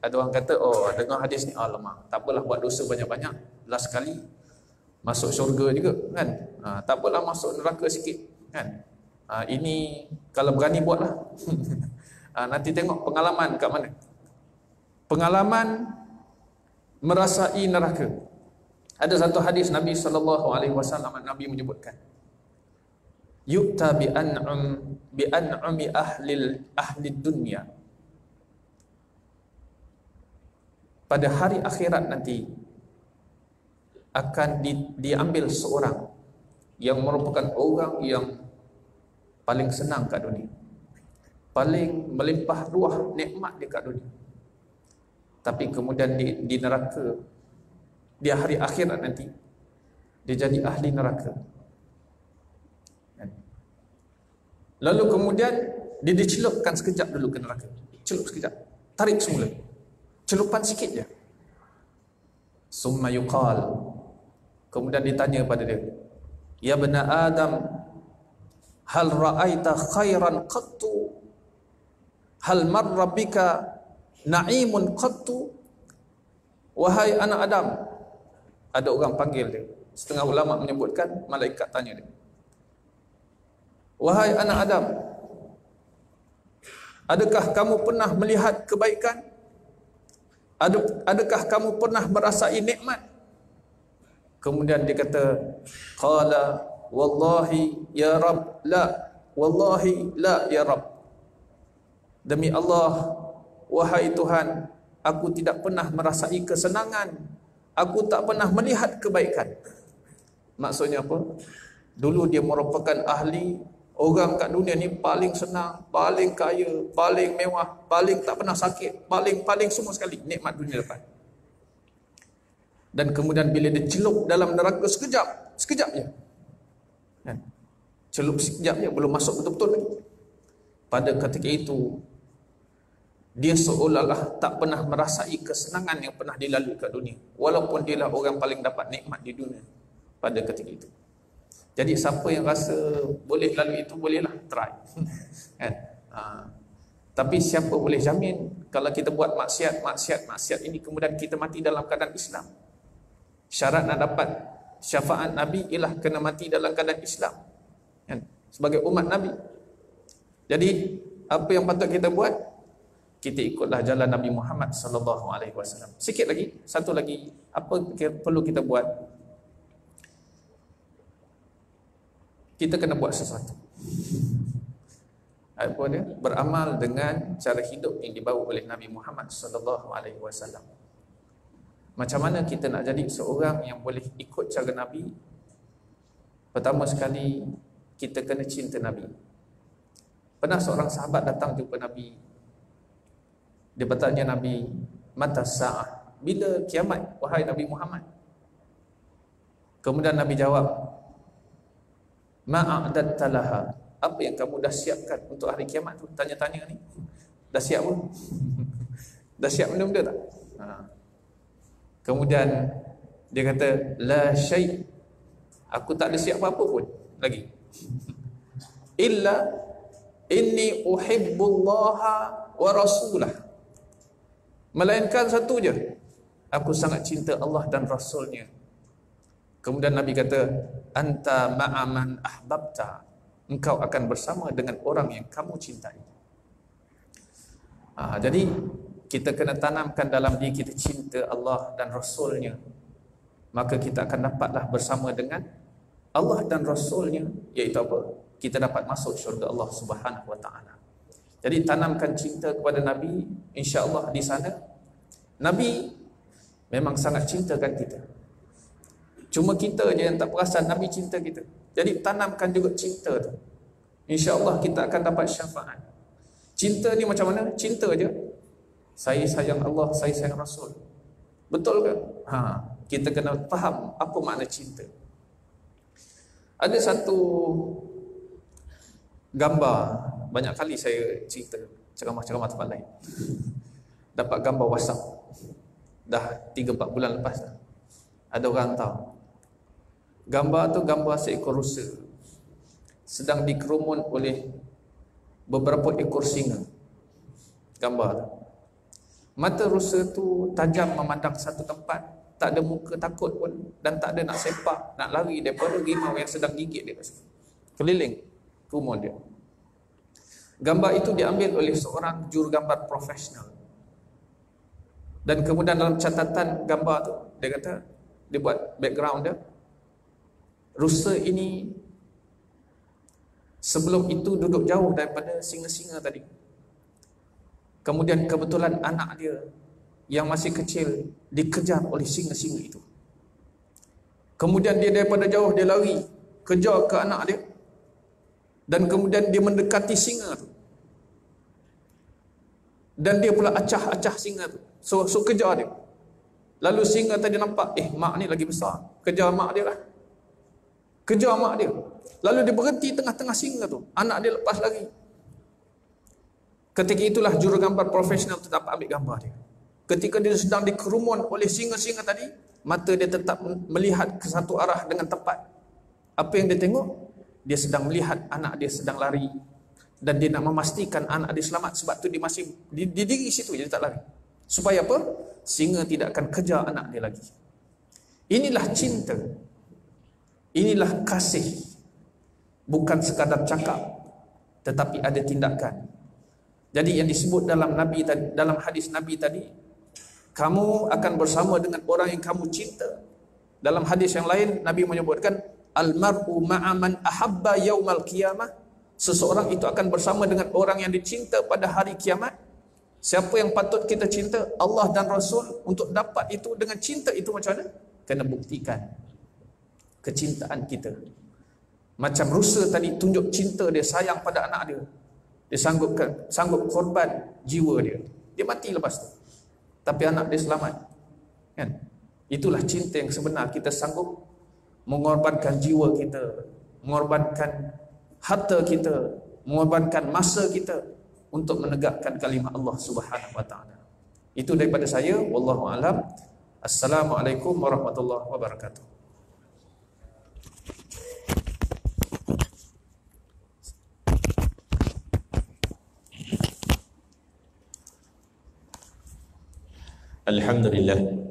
Ada orang kata, oh dengar hadis ni, alamak, tak apalah buat dosa banyak-banyak, last kali masuk syurga juga kan. Tak apalah masuk neraka sikit kan. Ini kalau berani buatlah. Nanti tengok pengalaman kat mana. Pengalaman merasai neraka. Ada satu hadis Nabi SAW, Nabi menyebutkan, yu'ta bi an'ami ahli dunya. Pada hari akhirat nanti akan diambil seorang yang merupakan orang yang paling senang kat dunia, paling melimpah ruah nikmat dekat dunia. Tapi kemudian di neraka, di hari akhirat nanti dia jadi ahli neraka. Lalu kemudian dia dicelupkan sekejap dulu ke neraka. Celup sekejap, tarik semula, celupan sikit je. Summa yuqal, kemudian ditanya pada dia, ya bani Adam, hal ra'aita khairan qattu, hal marra bika na'imun qattu. Wahai anak Adam, ada orang panggil dia. Setengah ulama menyebutkan malaikat tanya dia, wahai anak Adam, adakah kamu pernah melihat kebaikan? Adakah kamu pernah merasai nikmat? Kemudian dia kata, qala wallahi ya Rabb la, wallahi la ya Rabb. Demi Allah, wahai Tuhan, aku tidak pernah merasai kesenangan, aku tak pernah melihat kebaikan. Maksudnya apa? Dulu dia merupakan ahli, orang kat dunia ni paling senang, paling kaya, paling mewah, paling tak pernah sakit, paling semua sekali nikmat dunia depan. Dan kemudian bila dia celup dalam neraka sekejap je, celup sekejap je, belum masuk betul-betul lagi. Pada ketika itu dia seolah-olah tak pernah merasai kesenangan yang pernah dilalui kat dunia, walaupun dia lah orang paling dapat nikmat di dunia pada ketika itu. Jadi siapa yang rasa boleh lalui itu, bolehlah try. Kan? Tapi siapa boleh jamin kalau kita buat maksiat ini kemudian kita mati dalam keadaan Islam? Syarat nak dapat syafaat Nabi ialah kena mati dalam keadaan Islam, kan? Sebagai umat Nabi. Jadi apa yang patut kita buat? Kita ikutlah jalan Nabi Muhammad sallallahu alaihi wasallam. Sikit lagi, satu lagi, apa perlu kita buat? Kita kena buat sesuatu. Apa dia? Beramal dengan cara hidup yang dibawa oleh Nabi Muhammad sallallahu alaihi wasallam. Macam mana kita nak jadi seorang yang boleh ikut cara Nabi? Pertama sekali, kita kena cinta Nabi. Pernah seorang sahabat datang jumpa Nabi. Dia bertanya Nabi, mata sa'ah? Bila kiamat, wahai Nabi Muhammad? Kemudian Nabi jawab, ma'a'adatta laha, apa yang kamu dah siapkan untuk hari kiamat tu? Tanya-tanya ni, dah siap pun? Dah siap benda-benda tak? Kemudian dia kata, la syai', aku tak ada siap apa-apa pun lagi. Illa inni uhibbullaha wa rasulah, melainkan satu je, aku sangat cinta Allah dan Rasulnya. Kemudian Nabi kata, anta ma'aman ahbabta, engkau akan bersama dengan orang yang kamu cintai. Jadi kita kena tanamkan dalam diri kita cinta Allah dan Rasulnya, maka kita akan dapatlah bersama dengan Allah dan Rasulnya, iaitu apa? Kita dapat masuk syurga Allah Subhanahu wa ta'ala. Jadi tanamkan cinta kepada Nabi, insya-Allah di sana Nabi memang sangat cintakan kita. Cuma kita je yang tak perasan Nabi cinta kita. Jadi tanamkan juga cinta tu, insya-Allah kita akan dapat syafaat. Cinta ni macam mana? Cinta je, saya sayang Allah, saya sayang Rasul. Betul kan? Kita kena faham apa makna cinta. Ada satu gambar, banyak kali saya cerita ceramah-ceramah tempat lain. Dapat gambar WhatsApp dah 3-4 bulan lepas dah. Ada orang tahu. Gambar tu gambar seekor rusa sedang dikerumun oleh beberapa ekor singa. Gambar tu. Mata rusa tu tajam memandang satu tempat, tak ada muka takut pun, dan tak ada nak sepak, nak lari daripada rimau yang sedang gigit dia. Keliling rumun dia. Gambar itu diambil oleh seorang jurugambar profesional. Dan kemudian dalam catatan gambar tu, dia kata, dia buat background dia, rusa ini sebelum itu duduk jauh daripada singa-singa tadi. Kemudian kebetulan anak dia yang masih kecil dikejar oleh singa-singa itu. Kemudian dia daripada jauh dia lari, kejar ke anak dia. Dan kemudian dia mendekati singa tu. Dan dia pula acah-acah singa tu. So kejar dia. Lalu singa tadi nampak, mak ni lagi besar. Kejar mak dia lah. Kejar mak dia. Lalu dia berhenti tengah-tengah singa tu. Anak dia lepas lari. Ketika itulah jurugambar profesional tu dapat ambil gambar dia. Ketika dia sedang dikerumun oleh singa-singa tadi, mata dia tetap melihat ke satu arah dengan tepat. Apa yang dia tengok? Dia sedang melihat anak dia sedang lari. Dan dia nak memastikan anak dia selamat. Sebab tu dia masih di diri situ, dia tak lari. Supaya apa? Singa tidak akan kejar anak dia lagi. Inilah cinta. Inilah kasih. Bukan sekadar cakap, tetapi ada tindakan. Jadi yang disebut dalam Nabi tadi, dalam hadis Nabi tadi, kamu akan bersama dengan orang yang kamu cinta. Dalam hadis yang lain Nabi menyebutkan al-mar'u ma'a man ahabba yaumal qiyamah. Seseorang itu akan bersama dengan orang yang dicinta pada hari kiamat. Siapa yang patut kita cinta? Allah dan Rasul. Untuk dapat itu dengan cinta itu macam mana? Kena buktikan kecintaan kita. Macam rusa tadi tunjuk cinta dia, sayang pada anak dia. Dia sanggup korban jiwa dia. Dia mati lepas tu. Tapi anak dia selamat. Kan? Itulah cinta yang sebenar. Kita sanggup mengorbankan jiwa kita, mengorbankan harta kita, mengorbankan masa kita untuk menegakkan kalimah Allah Subhanahu wa taala. Itu daripada saya, wallahu alam. Assalamualaikum warahmatullahi wabarakatuh. Alhamdulillah.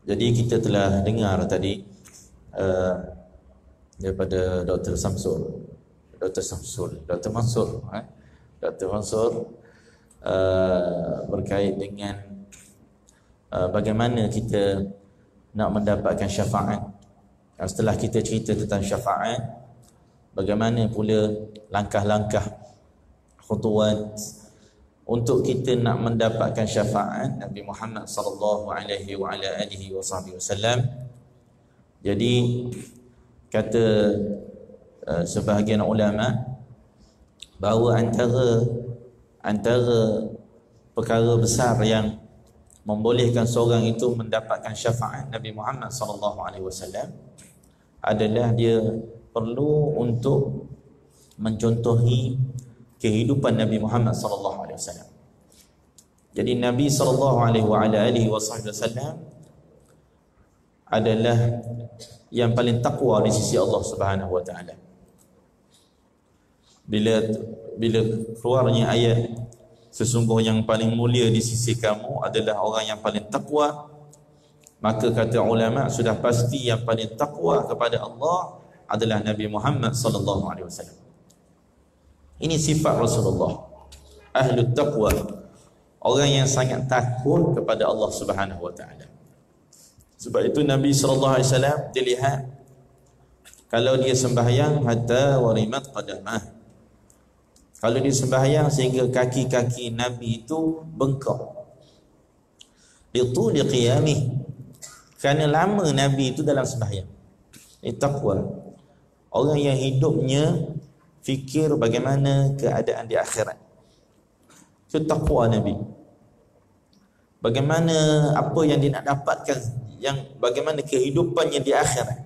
Jadi kita telah dengar tadi daripada Dr. Mansur berkait dengan bagaimana kita nak mendapatkan syafaat. Setelah kita cerita tentang syafaat, bagaimana pula langkah-langkah khutuwat untuk kita nak mendapatkan syafaat Nabi Muhammad sallallahu alaihi wa ala alihi wasallam. Jadi kata sebahagian ulama bahawa antara perkara besar yang membolehkan seorang itu mendapatkan syafaat Nabi Muhammad sallallahu alaihi wasallam adalah dia perlu untuk mencontohi kehidupan Nabi Muhammad sallallahu alaihi wasallam. Jadi Nabi sallallahu alaihi wasallam adalah yang paling takwa di sisi Allah Subhanahu wa taala. Bila keluarnya ayat sesungguhnya yang paling mulia di sisi kamu adalah orang yang paling takwa, maka kata ulama sudah pasti yang paling takwa kepada Allah adalah Nabi Muhammad sallallahu alaihi wasallam. Ini sifat Rasulullah, ahlut taqwa, orang yang sangat takut kepada Allah Subhanahu wa taala. Sebab itu Nabi sallallahu alaihi wasallam dilihat kalau dia sembahyang hatta warimat qadamah. Kalau dia sembahyang sehingga kaki-kaki Nabi itu bengkak. Itu qiyamih. Kerana lama Nabi itu dalam sembahyang. Ini taqwa. Orang yang hidupnya fikir bagaimana keadaan di akhirat. Itu taqwa Nabi. bagaimana apa yang dia nak dapatkan, yang bagaimana kehidupannya di akhirat.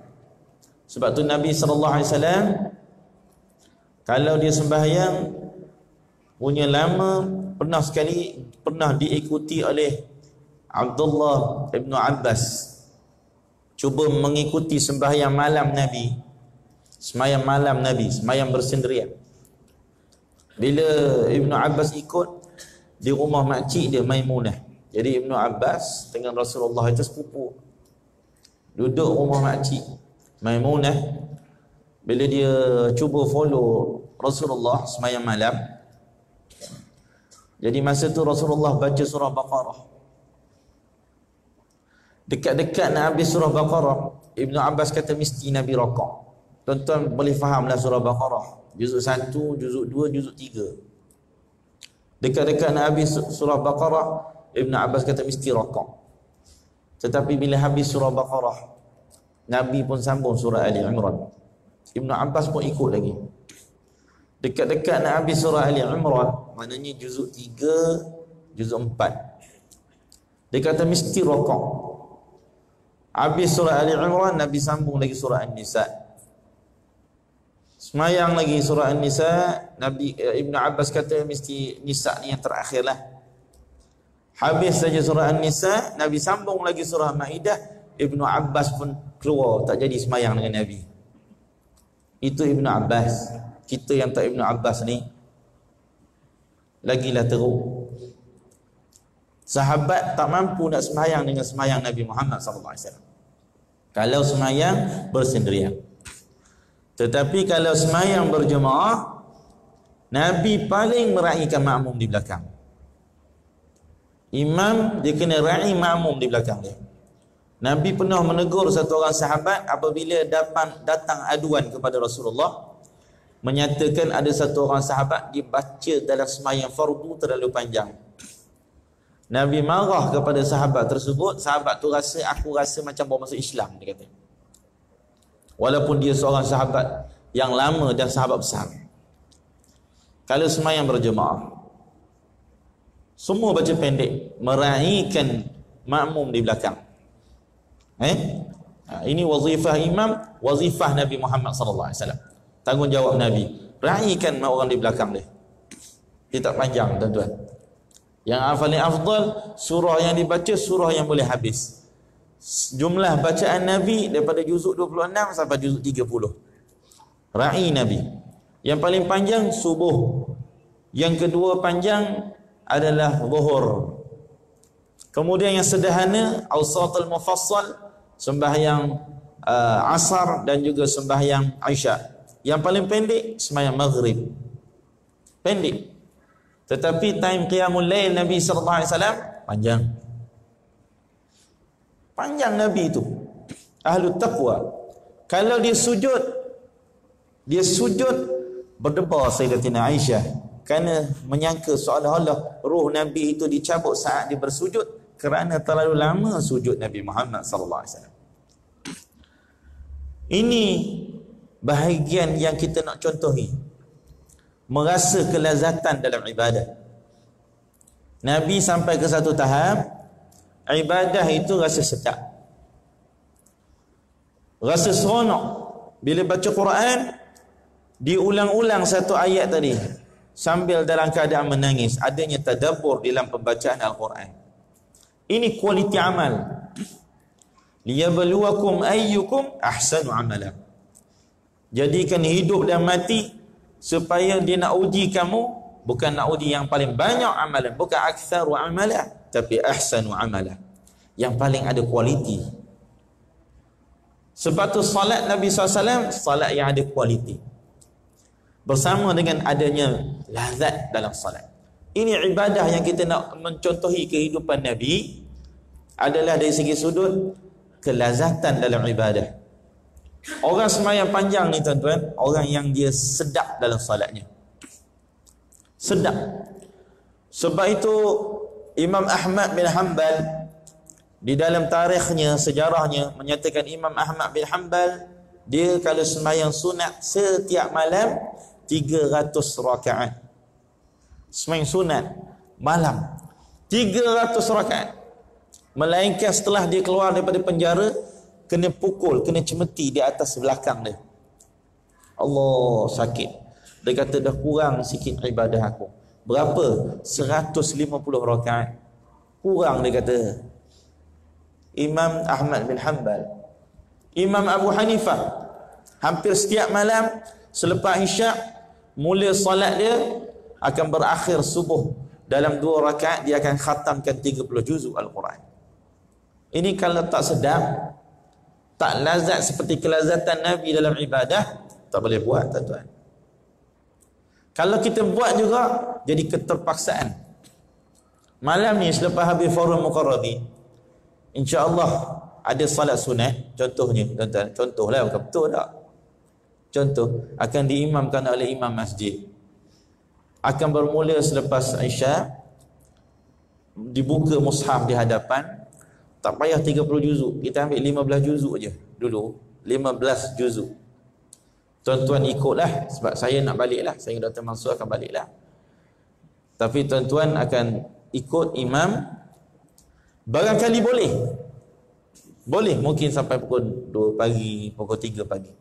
Sebab tu Nabi SAW kalau dia sembahyang punya lama, pernah diikuti oleh Abdullah ibn Abbas, cuba mengikuti sembahyang malam Nabi, sembahyang bersendirian. Bila Ibn Abbas ikut di rumah makcik dia Maimunah. Jadi Ibn Abbas dengan Rasulullah itu sepupu. Duduk rumah makcik Maimunah. Bila dia cuba follow Rasulullah sembahyang malam, jadi masa tu Rasulullah baca surah Baqarah. Dekat-dekat nak habis surah Baqarah, Ibn Abbas kata mesti Nabi rakaat. Tuan-tuan boleh fahamlah surah Baqarah. Juzuk 1, juzuk 2, juzuk 3. Dekat-dekat nak habis surah Baqarah, Ibn Abbas kata mesti rakaat. Tetapi bila habis surah Baqarah, Nabi pun sambung surah Ali Imran. Ibn Abbas pun ikut lagi. Dekat-dekat nak habis surah Ali Imran, maknanya juzuk 3, juzuk 4. Dia kata mesti rakaat. Habis surah Ali Imran, Nabi sambung lagi surah An-Nisa. Semayang lagi surah An-Nisa, Ibn Abbas kata mesti Nisa ni yang terakhir lah. Habis saja surah An-Nisa, Nabi sambung lagi surah Maidah. Ibn Abbas pun keluar, tak jadi semayang dengan Nabi. Itu Ibn Abbas. Kita yang tak Ibn Abbas ni lagilah teruk. Sahabat tak mampu nak semayang dengan semayang Nabi Muhammad SAW. Kalau semayang bersendirian. Tetapi kalau semayang berjemaah, Nabi paling meraihkan makmum di belakang. Imam dia kena raih makmum di belakang dia. Nabi pernah menegur satu orang sahabat apabila datang aduan kepada Rasulullah, menyatakan ada satu orang sahabat dibaca dalam semayang fardu terlalu panjang. Nabi marah kepada sahabat tersebut. Sahabat tu aku rasa macam baru masuk Islam, dia kata. Walaupun dia seorang sahabat yang lama dan sahabat besar. Kalau semayang berjemaah, semua baca pendek, meraihkan makmum di belakang. Ini wazifah imam, wazifah Nabi Muhammad SAW. Tanggungjawab Nabi, raihkan orang di belakang dia. Dia tak panjang, tuan-tuan. Yang paling afdal, surah yang dibaca, surah yang boleh habis. Jumlah bacaan Nabi daripada juzuk 26 sampai juzuk 30. Ra'i Nabi. Yang paling panjang subuh. Yang kedua panjang adalah zuhur. Kemudian yang sederhana awsatul mufassal, sembahyang asar dan juga sembahyang Isya. Yang paling pendek sembahyang maghrib. Pendek. Tetapi time qiyamul lail Nabi sallallahu alaihi wasallam panjang. Panjang Nabi itu. Ahlu taqwa. Kalau dia sujud berdebar Sayyidatina Aisyah kerana menyangka seolah-olah roh Nabi itu dicabut saat dia bersujud kerana terlalu lama sujud Nabi Muhammad sallallahu alaihi wasallam. Ini bahagian yang kita nak contohi. Merasa kelazatan dalam ibadah. Nabi sampai ke satu tahap ibadah itu rasa sedap, rasa seronok. Bila baca Quran, diulang-ulang satu ayat tadi sambil dalam keadaan menangis. Adanya tadabbur dalam pembacaan Al-Quran. Ini kualiti amal. Liyabluwakum ayyukum ahsanu amala. Jadikan hidup dan mati supaya dia nak uji kamu, bukan nak uji yang paling banyak amalan, bukan aktsaru amala, tapi ahsanu amala, yang paling ada kualiti. Sebab tu salat Nabi SAW, salat yang ada kualiti, bersama dengan adanya lazat dalam salat. Ini ibadah yang kita nak mencontohi kehidupan Nabi, adalah dari segi sudut kelazatan dalam ibadah. Orang sembahyang panjang ni tuan-tuan, orang yang dia sedap dalam salatnya. Sedap. Sebab itu Imam Ahmad bin Hanbal di dalam tarikhnya, sejarahnya menyatakan Imam Ahmad bin Hanbal, dia kalau sembahyang sunat setiap malam 300 rakaat. Sembahyang sunat malam 300 rakaat. Melainkan setelah dia keluar daripada penjara, kena pukul, kena cemeti di atas belakang dia. Allah, sakit. Dia kata dah kurang sikit ibadah aku. Berapa? 150 rakaat. Kurang, dia kata. Imam Ahmad bin Hanbal, Imam Abu Hanifah, hampir setiap malam selepas isyak, mula solat dia akan berakhir subuh. Dalam 2 rakaat dia akan khatamkan 30 juzuk Al-Quran. Ini kalau tak sedap, tak lazat seperti kelazatan Nabi dalam ibadah, tak boleh buat, tuan-tuan. Kalau kita buat juga, jadi keterpaksaan. Malam ni selepas habis forum Muqarrabi, insya-Allah ada salat sunat, contohnya, tuan-tuan, contohlah, bukan betul tak? Contoh, akan diimamkan oleh imam masjid. Akan bermula selepas Isya, dibuka mushaf di hadapan, tak payah 30 juzuk, kita ambil 15 juzuk je dulu, 15 juzuk. Tuan-tuan ikutlah, sebab saya nak baliklah, saya Dr. Mansur akan baliklah. Tapi tuan-tuan akan ikut imam, barangkali boleh. Boleh, mungkin sampai pukul 2 pagi, pukul 3 pagi.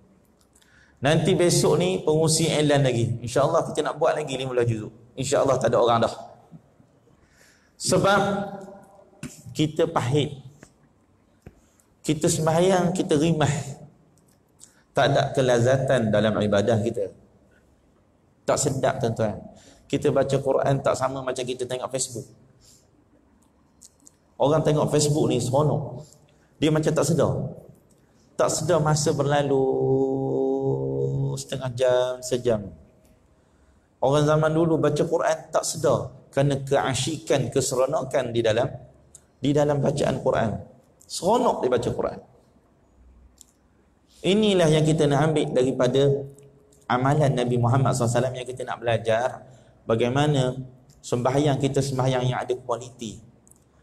Nanti besok ni pengusi elan lagi. InsyaAllah kita nak buat lagi 15 juzuk. InsyaAllah tak ada orang dah. Sebab kita pahit. Kita sembahyang, kita rimah. Tak ada kelazatan dalam ibadah kita. Tak sedap, tuan-tuan. Kita baca Quran tak sama macam kita tengok Facebook. Orang tengok Facebook ni seronok. Dia macam tak sedar. Tak sedar masa berlalu setengah jam, sejam. Orang zaman dulu baca Quran tak sedar kerana keasyikan, keseronokan di dalam bacaan Quran. Seronok dia baca Quran. Inilah yang kita nak ambil daripada amalan Nabi Muhammad SAW, yang kita nak belajar bagaimana sembahyang kita, sembahyang yang ada kualiti.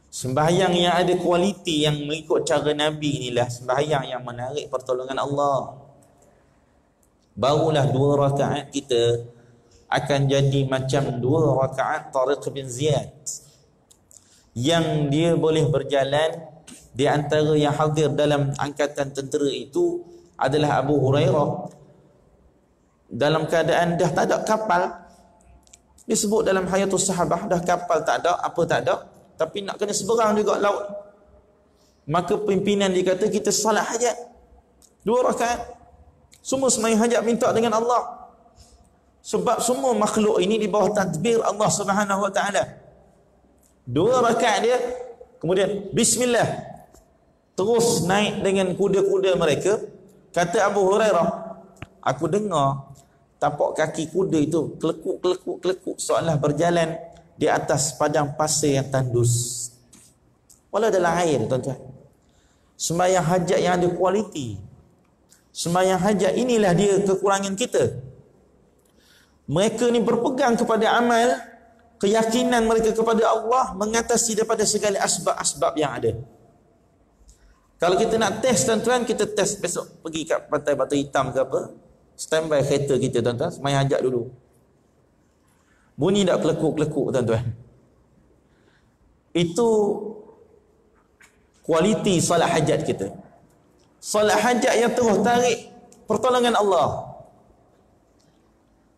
Sembahyang yang ada kualiti, yang mengikut cara Nabi, inilah sembahyang yang menarik pertolongan Allah. Barulah 2 rakaat kita akan jadi macam 2 rakaat Tariq bin Ziyad, yang dia boleh berjalan. Di antara yang hadir dalam angkatan tentera itu adalah Abu Hurairah. Dalam keadaan dah tak ada kapal, disebut dalam Hayatus Sahabah, dah kapal tak ada, apa tak ada, tapi nak kena seberang juga laut. Maka pimpinan dia kata, kita salat hajat 2 rakaat. Semua sembahyang hajat minta dengan Allah. Sebab semua makhluk ini di bawah tadbir Allah Subhanahu wa taala. 2 rakaat dia, kemudian bismillah. Terus naik dengan kuda-kuda mereka. Kata Abu Hurairah, aku dengar tapak kaki kuda itu kelekuk seolah berjalan di atas padang pasir yang tandus. Walau dalam air, tuan-tuan. Sembahyang hajat yang ada kualiti. Sembahyang hajat, inilah dia kekurangan kita. Mereka ni berpegang kepada amal, keyakinan mereka kepada Allah mengatasi daripada segala asbab-asbab yang ada. Kalau kita nak test, tuan-tuan, kita test besok pergi kat Pantai Batu Hitam ke apa, standby kereta kita, tuan-tuan, sembahyang hajat dulu. Bunyi tak kelekuk-kelekuk, tuan-tuan? Itu kualiti solat hajat kita. Solat hajat yang terus tarik pertolongan Allah.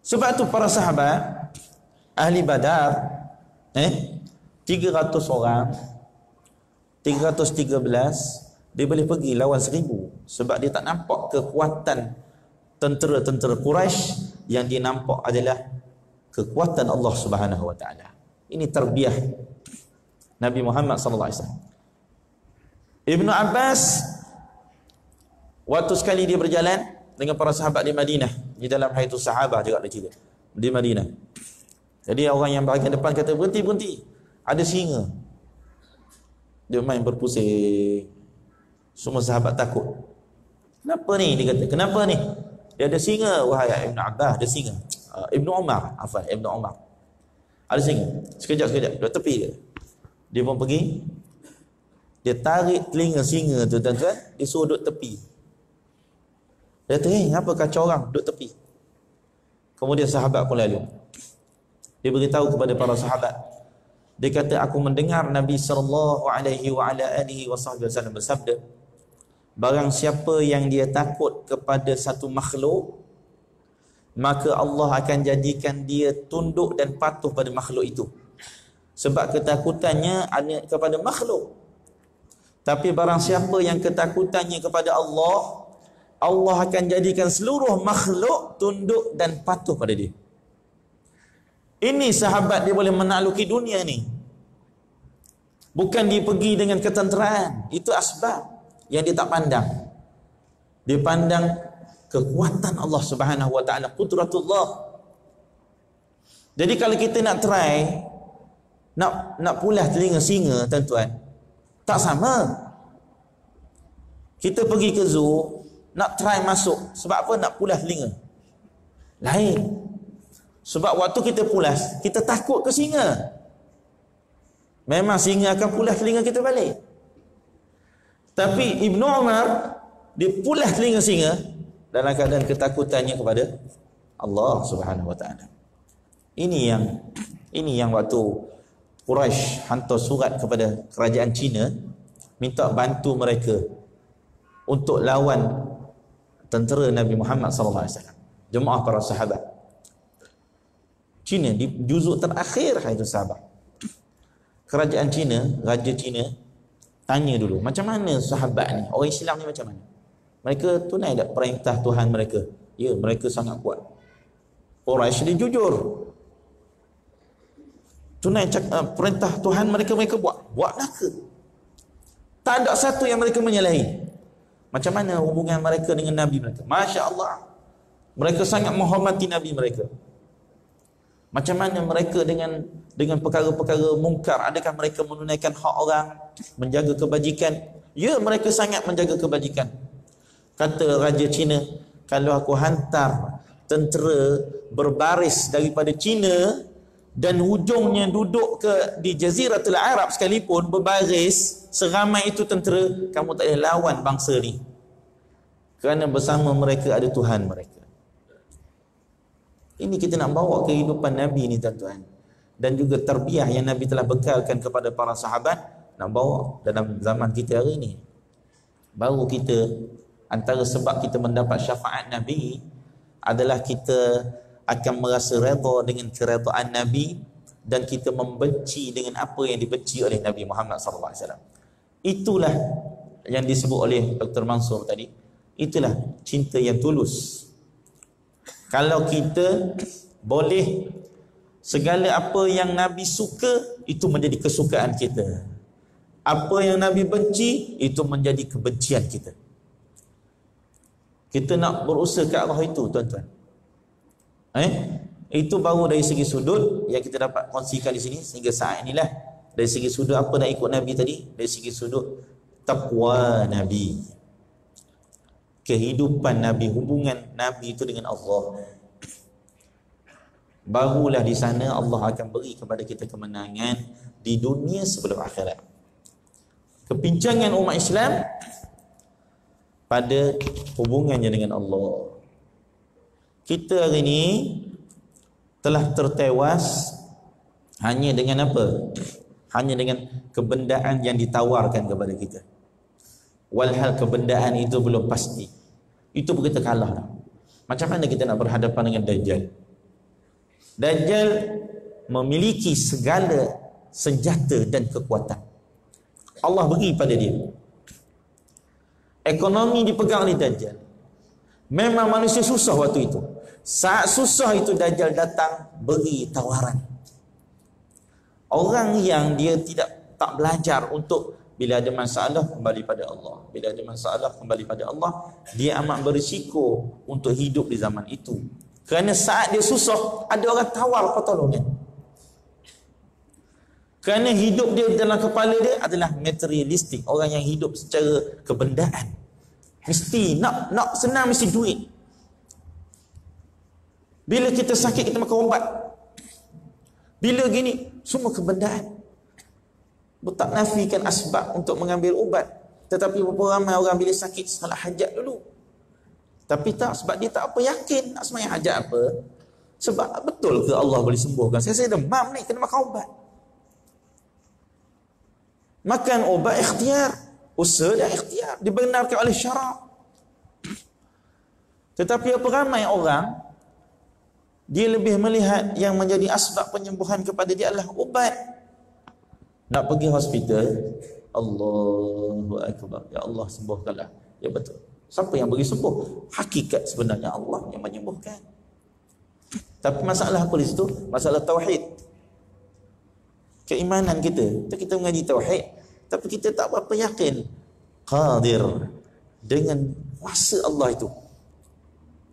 Sebab tu para sahabat ahli Badar 300 orang, 313, dia boleh pergi lawan 1000 sebab dia tak nampak kekuatan tentera-tentera Quraisy. Yang dia nampak adalah kekuatan Allah Subhanahu wa taala. Ini tarbiyah Nabi Muhammad sallallahu alaihi wasallam. Ibnu Abbas waktu sekali dia berjalan dengan para sahabat di Madinah, di dalam Hayatus Sahabah juga ada cerita di Madinah. Jadi orang yang bahagian depan kata, berhenti, ada singa. Dia main berpusing. Semua sahabat takut. Kenapa ni? Dia kata, kenapa ni? Dia ada singa, wahai Ibnu Abbas, ada singa. Ibnu Umar, Ibnu Umar. Ada singa. Sekejap, duduk tepi dia. Dia pun pergi. Dia tarik telinga singa tu, tuan-tuan, dia suruh duduk tepi. Dia kata, apa kacau orang? Duduk tepi. Kemudian sahabat pun lalu. Dia beritahu kepada para sahabat, Dia kata, aku mendengar Nabi sallallahu alaihi wasallam bersabda, barang siapa yang dia takut kepada satu makhluk, maka Allah akan jadikan dia tunduk dan patuh pada makhluk itu. Sebab ketakutannya ada kepada makhluk. Tapi barang siapa yang ketakutannya kepada Allah, Allah akan jadikan seluruh makhluk tunduk dan patuh pada dia. Ini sahabat dia boleh menakluki dunia ni. Bukan dia pergi dengan ketenteraan. Itu asbab yang dia tak pandang. Dia pandang kekuatan Allah Subhanahu wa taala, qudratullah. Jadi kalau kita nak try nak pulas telinga singa, tuan-tuan, tak sama. Kita pergi ke zoo, nak try masuk. Sebab apa? Nak pulas telinga. Lain. Sebab waktu kita pulas, kita takut ke singa. Memang singa akan pulas telinga kita balik. Tapi Ibnu Umar, dia pulas telinga singa dalam keadaan ketakutannya kepada Allah Subhanahu wa taala. Ini yang waktu Quraisy hantar surat kepada kerajaan Cina minta bantu mereka untuk lawan tentera Nabi Muhammad sallallahu alaihi wasallam, jemaah para sahabat. Cina di juzuk terakhir itu sahabat. Kerajaan Cina, raja Cina tanya dulu, macam mana sahabat ni, orang Islam ni macam mana? Mereka tunai tak perintah Tuhan mereka? Ya, mereka sangat kuat. Quraisy dia jujur. Tunai perintah Tuhan mereka buat nak. Tak ada satu yang mereka menyalahi. Macam mana hubungan mereka dengan Nabi mereka? Masya Allah, mereka sangat menghormati Nabi mereka. Macam mana mereka dengan perkara-perkara mungkar? Adakah mereka menunaikan hak orang, menjaga kebajikan? Ya, mereka sangat menjaga kebajikan. Kata Raja Cina, kalau aku hantar tentera berbaris daripada Cina dan hujungnya duduk di Jaziratul Arab sekalipun, berbaris seramai itu tentera, kamu tak boleh lawan bangsa ni. Kerana bersama mereka ada Tuhan mereka. Ini kita nak bawa kehidupan Nabi ni, tuan-tuan. Dan juga tarbiyah yang Nabi telah bekalkan kepada para sahabat, nak bawa dalam zaman kita hari ini. Baru kita, antara sebab kita mendapat syafaat Nabi adalah kita akan merasa redha dengan keredaan Nabi dan kita membenci dengan apa yang dibenci oleh Nabi Muhammad sallallahu alaihi wasallam. Itulah yang disebut oleh Dr. Mansur tadi. Itulah cinta yang tulus. Kalau kita boleh segala apa yang Nabi suka, itu menjadi kesukaan kita. Apa yang Nabi benci, itu menjadi kebencian kita. Kita nak berusaha ke arah itu, tuan-tuan. Itu baru dari segi sudut yang kita dapat kongsikan di sini sehingga saat inilah. Dari segi sudut apa nak ikut Nabi tadi? Dari segi sudut taqwa Nabi, kehidupan Nabi, hubungan Nabi itu dengan Allah. Barulah di sana Allah akan beri kepada kita kemenangan di dunia sebelum akhirat. Kepincangan umat Islam pada hubungannya dengan Allah. Kita hari ini telah tertewas hanya dengan apa? Hanya dengan kebendaan yang ditawarkan kepada kita. Walhal kebendaan itu belum pasti. Itu pun kita kalah dah. Macam mana kita nak berhadapan dengan Dajjal? Dajjal memiliki segala senjata dan kekuatan. Allah beri pada dia. Ekonomi dipegang oleh Dajjal. Memang manusia susah waktu itu. Saat susah itu Dajjal datang beri tawaran. Orang yang dia tak belajar untuk bila ada masalah kembali pada Allah, bila ada masalah kembali pada Allah, dia amat berisiko untuk hidup di zaman itu. Kerana saat dia susah, ada orang tawar pertolongan. Kerana hidup dia dalam kepala dia adalah materialistik. Orang yang hidup secara kebendaan. Mesti nak senang, mesti duit. Bila kita sakit, kita makan ubat. Bila gini, semua kebendaan. Tak nafikan asbab untuk mengambil ubat. Tetapi berapa ramai orang bila sakit salah hajat dulu. Tapi tak, sebab dia tak apa yakin nak sembahyang hajat apa. Sebab betul ke Allah boleh sembuhkan? Saya demam ni, kena makan ubat. Makan ubat ikhtiar, usaha dan ikhtiar, dibenarkan oleh syarak. Tetapi apa ramai orang, dia lebih melihat yang menjadi asbab penyembuhan kepada dia adalah ubat. Nak pergi hospital, Allahu Akbar, ya Allah sembuhkanlah. Ya betul. Siapa yang bagi sembuh? Hakikat sebenarnya Allah yang menyembuhkan. Tapi masalah apa di situ? Masalah tauhid. Keimanan kita. Kita mengaji tauhid, tapi kita tak berapa yakin qadir dengan kuasa Allah itu.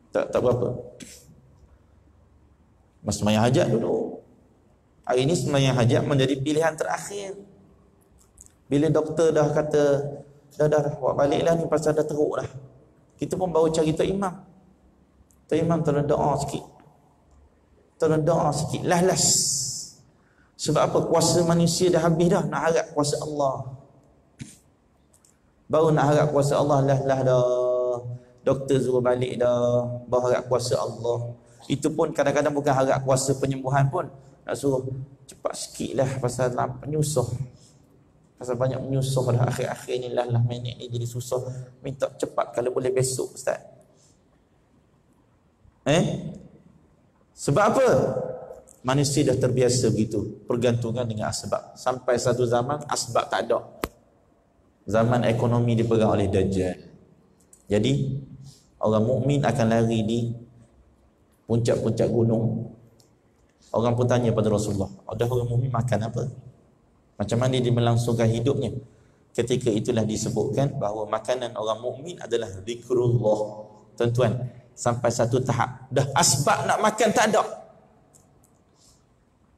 Tak berapa. Sembahyang hajat dulu. Hari ini sembahyang hajat menjadi pilihan terakhir. Bila doktor dah kata dah buat baliklah ni pasal dah teruk dah, kita pun baru cari Tok Imam. Tok Imam terdoa sikit. Terdoa sikit. Las. Sebab apa? Kuasa manusia dah habis dah, nak harap kuasa Allah. Baru nak harap kuasa Allah lah dah. Doktor suruh balik dah, baru harap kuasa Allah. Itu pun kadang-kadang bukan harap kuasa penyembuhan pun, nak suruh cepat sikit lah pasal penyusuh. Pasal banyak menyusuh dah akhir-akhir ni lah minit ni jadi susah. Minta cepat kalau boleh besok Ustaz. Sebab apa? Manusia dah terbiasa begitu, pergantungan dengan asbab. Sampai satu zaman asbab tak ada. Zaman ekonomi dipegang oleh Dajjal. Jadi orang mukmin akan lari di puncak-puncak gunung. Orang pun tanya pada Rasulullah, ada orang mukmin makan apa? Macam mana dia melangsungkan hidupnya? Ketika itulah disebutkan bahawa makanan orang mukmin adalah zikrullah. Tuan-tuan, sampai satu tahap dah asbab nak makan tak ada,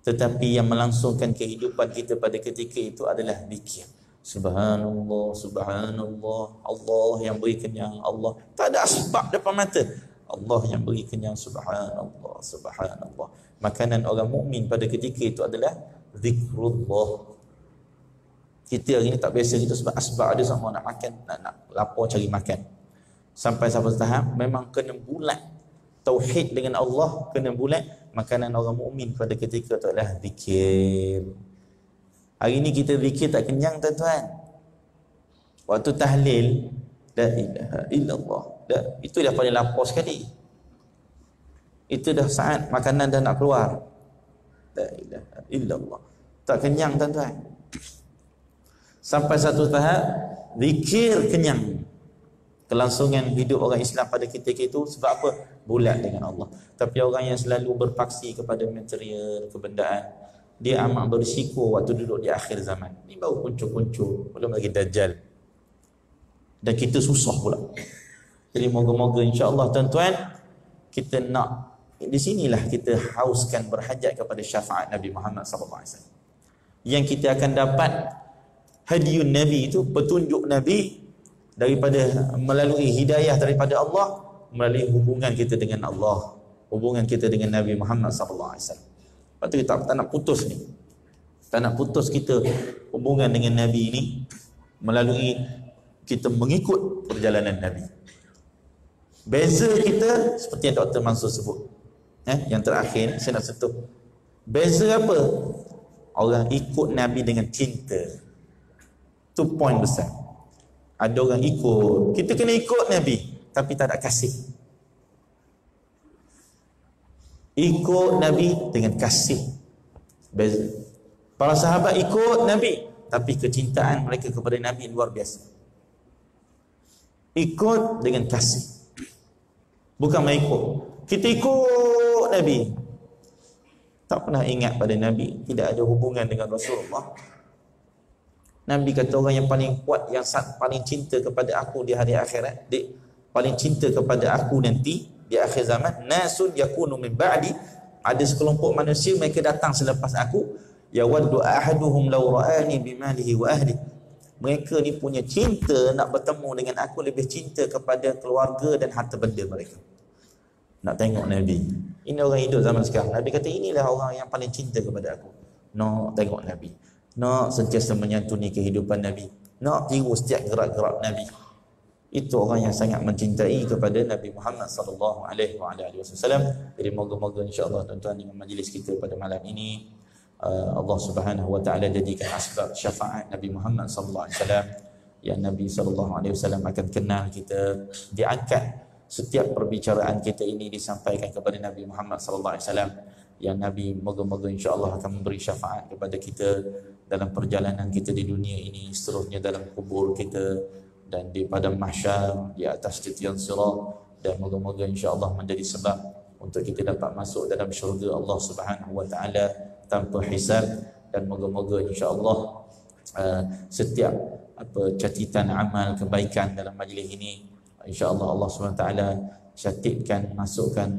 tetapi yang melangsungkan kehidupan kita pada ketika itu adalah zikir. Subhanallah, subhanallah, Allah yang beri kenyang, Allah. Tak ada asbab depan mata, Allah yang beri kenyang, subhanallah, subhanallah. Makanan orang mukmin pada ketika itu adalah zikrullah. Kita hari ni tak biasa kita sebab asbab ada sama nak makan, nak lapar cari makan. Sampai satu tahap memang kena bulat tauhid dengan Allah, kena bulat. Makanan orang mukmin pada ketika itu adalah zikir. Hari ni kita zikir tak kenyang tuan-tuan. Waktu tahlil la ilaha illallah, itu dah paling lapar sekali. Itu dah saat makanan dah nak keluar, la ilaha illallah, tak kenyang tuan-tuan. Sampai satu tahap zikir kenyang. Kelangsungan hidup orang Islam pada ketika itu sebab apa? Bulat dengan Allah. Tapi orang yang selalu berpaksi kepada material, kebendaan, dia amat berisiko waktu duduk di akhir zaman. Ni baru kuncup-kuncup, belum lagi Dajjal. Dan kita susah pula. Jadi moga-moga insya-Allah tuan-tuan, kita nak, di sinilah kita hauskan berhajat kepada syafaat Nabi Muhammad sallallahu alaihi wasallam. Yang kita akan dapat hadiun Nabi itu, petunjuk Nabi daripada melalui hidayah daripada Allah, melalui hubungan kita dengan Allah, hubungan kita dengan Nabi Muhammad sallallahu alaihi wasallam. Lepas tu kita tak nak putus ni. Tak nak putus kita hubungan dengan Nabi ini melalui kita mengikut perjalanan Nabi. Beza kita seperti yang Dr. Mansur sebut. Yang terakhir saya nak sentuh. Beza apa? Orang ikut Nabi dengan cinta. Itu poin besar. Ada orang ikut, kita kena ikut Nabi tapi tak ada kasih. Ikut Nabi dengan kasih, beza. Para sahabat ikut Nabi tapi kecintaan mereka kepada Nabi luar biasa. Ikut dengan kasih, bukan main ikut. Kita ikut Nabi, tak pernah ingat pada Nabi, tidak ada hubungan dengan Rasulullah. Nabi kata orang yang paling kuat, yang paling cinta kepada aku di hari akhirat, paling cinta kepada aku nanti di akhir zaman, nasun yakunu min ba'di, ada sekelompok manusia mereka datang selepas aku, yawaddu ahaduhum law ra'ani bimalihi wa ahli. Mereka ni punya cinta nak bertemu dengan aku lebih cinta kepada keluarga dan harta benda mereka. Nak tengok Nabi. Ini orang hidup zaman sekarang. Nabi kata inilah orang yang paling cinta kepada aku. Nak tengok Nabi, nak sentiasa menyantuni kehidupan Nabi, nak tiru setiap gerak-gerak Nabi. Itu orang yang sangat mencintai kepada Nabi Muhammad sallallahu alaihi wasallam. Jadi moga-moga insya-Allah tuan-tuan dengan majlis kita pada malam ini Allah Subhanahu wa taala jadikan asbab syafaat Nabi Muhammad sallallahu alaihi wasallam, yang Nabi sallallahu alaihi wasallam akan kenal kita, diangkat setiap perbicaraan kita ini disampaikan kepada Nabi Muhammad sallallahu alaihi wasallam, yang Nabi moga-moga insya-Allah akan memberi syafaat kepada kita dalam perjalanan kita di dunia ini, seterusnya dalam kubur kita, dan di padang mahsyar, di atas titian sirat, dan moga-moga insya-Allah menjadi sebab untuk kita dapat masuk dalam syurga Allah Subhanahu wa taala tanpa hisab. Dan moga-moga insya-Allah setiap catatan amal kebaikan dalam majlis ini insya-Allah Allah Subhanahu wa taala catatkan, masukkan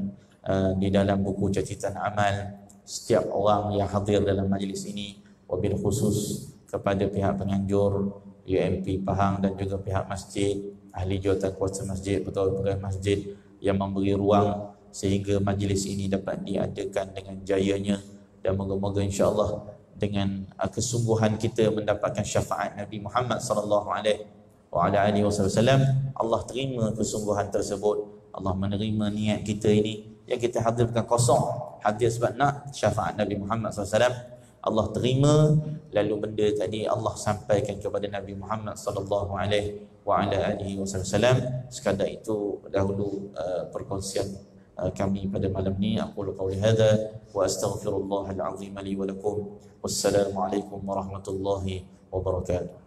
di dalam buku catatan amal setiap orang yang hadir dalam majlis ini, wabil khusus kepada pihak penganjur UMP Pahang dan juga pihak masjid, ahli jawatan kuasa masjid, pegawai masjid yang memberi ruang sehingga majlis ini dapat diadakan dengan jayanya. Dan moga-moga insya-Allah dengan kesungguhan kita mendapatkan syafaat Nabi Muhammad sallallahu alaihi wasallam, Allah terima kesungguhan tersebut. Allah menerima niat kita ini yang kita hadir bukan kosong, hadir sebab nak syafaat Nabi Muhammad SAW. Allah terima, lalu benda tadi Allah sampaikan kepada Nabi Muhammad sallallahu alaihi wasallam. Sekadar itu dahulu perkongsian kami pada malam ni. Aqulu qawli hadza wa astaghfirullahal azim li wa lakum. Wassalamualaikum warahmatullahi wabarakatuh.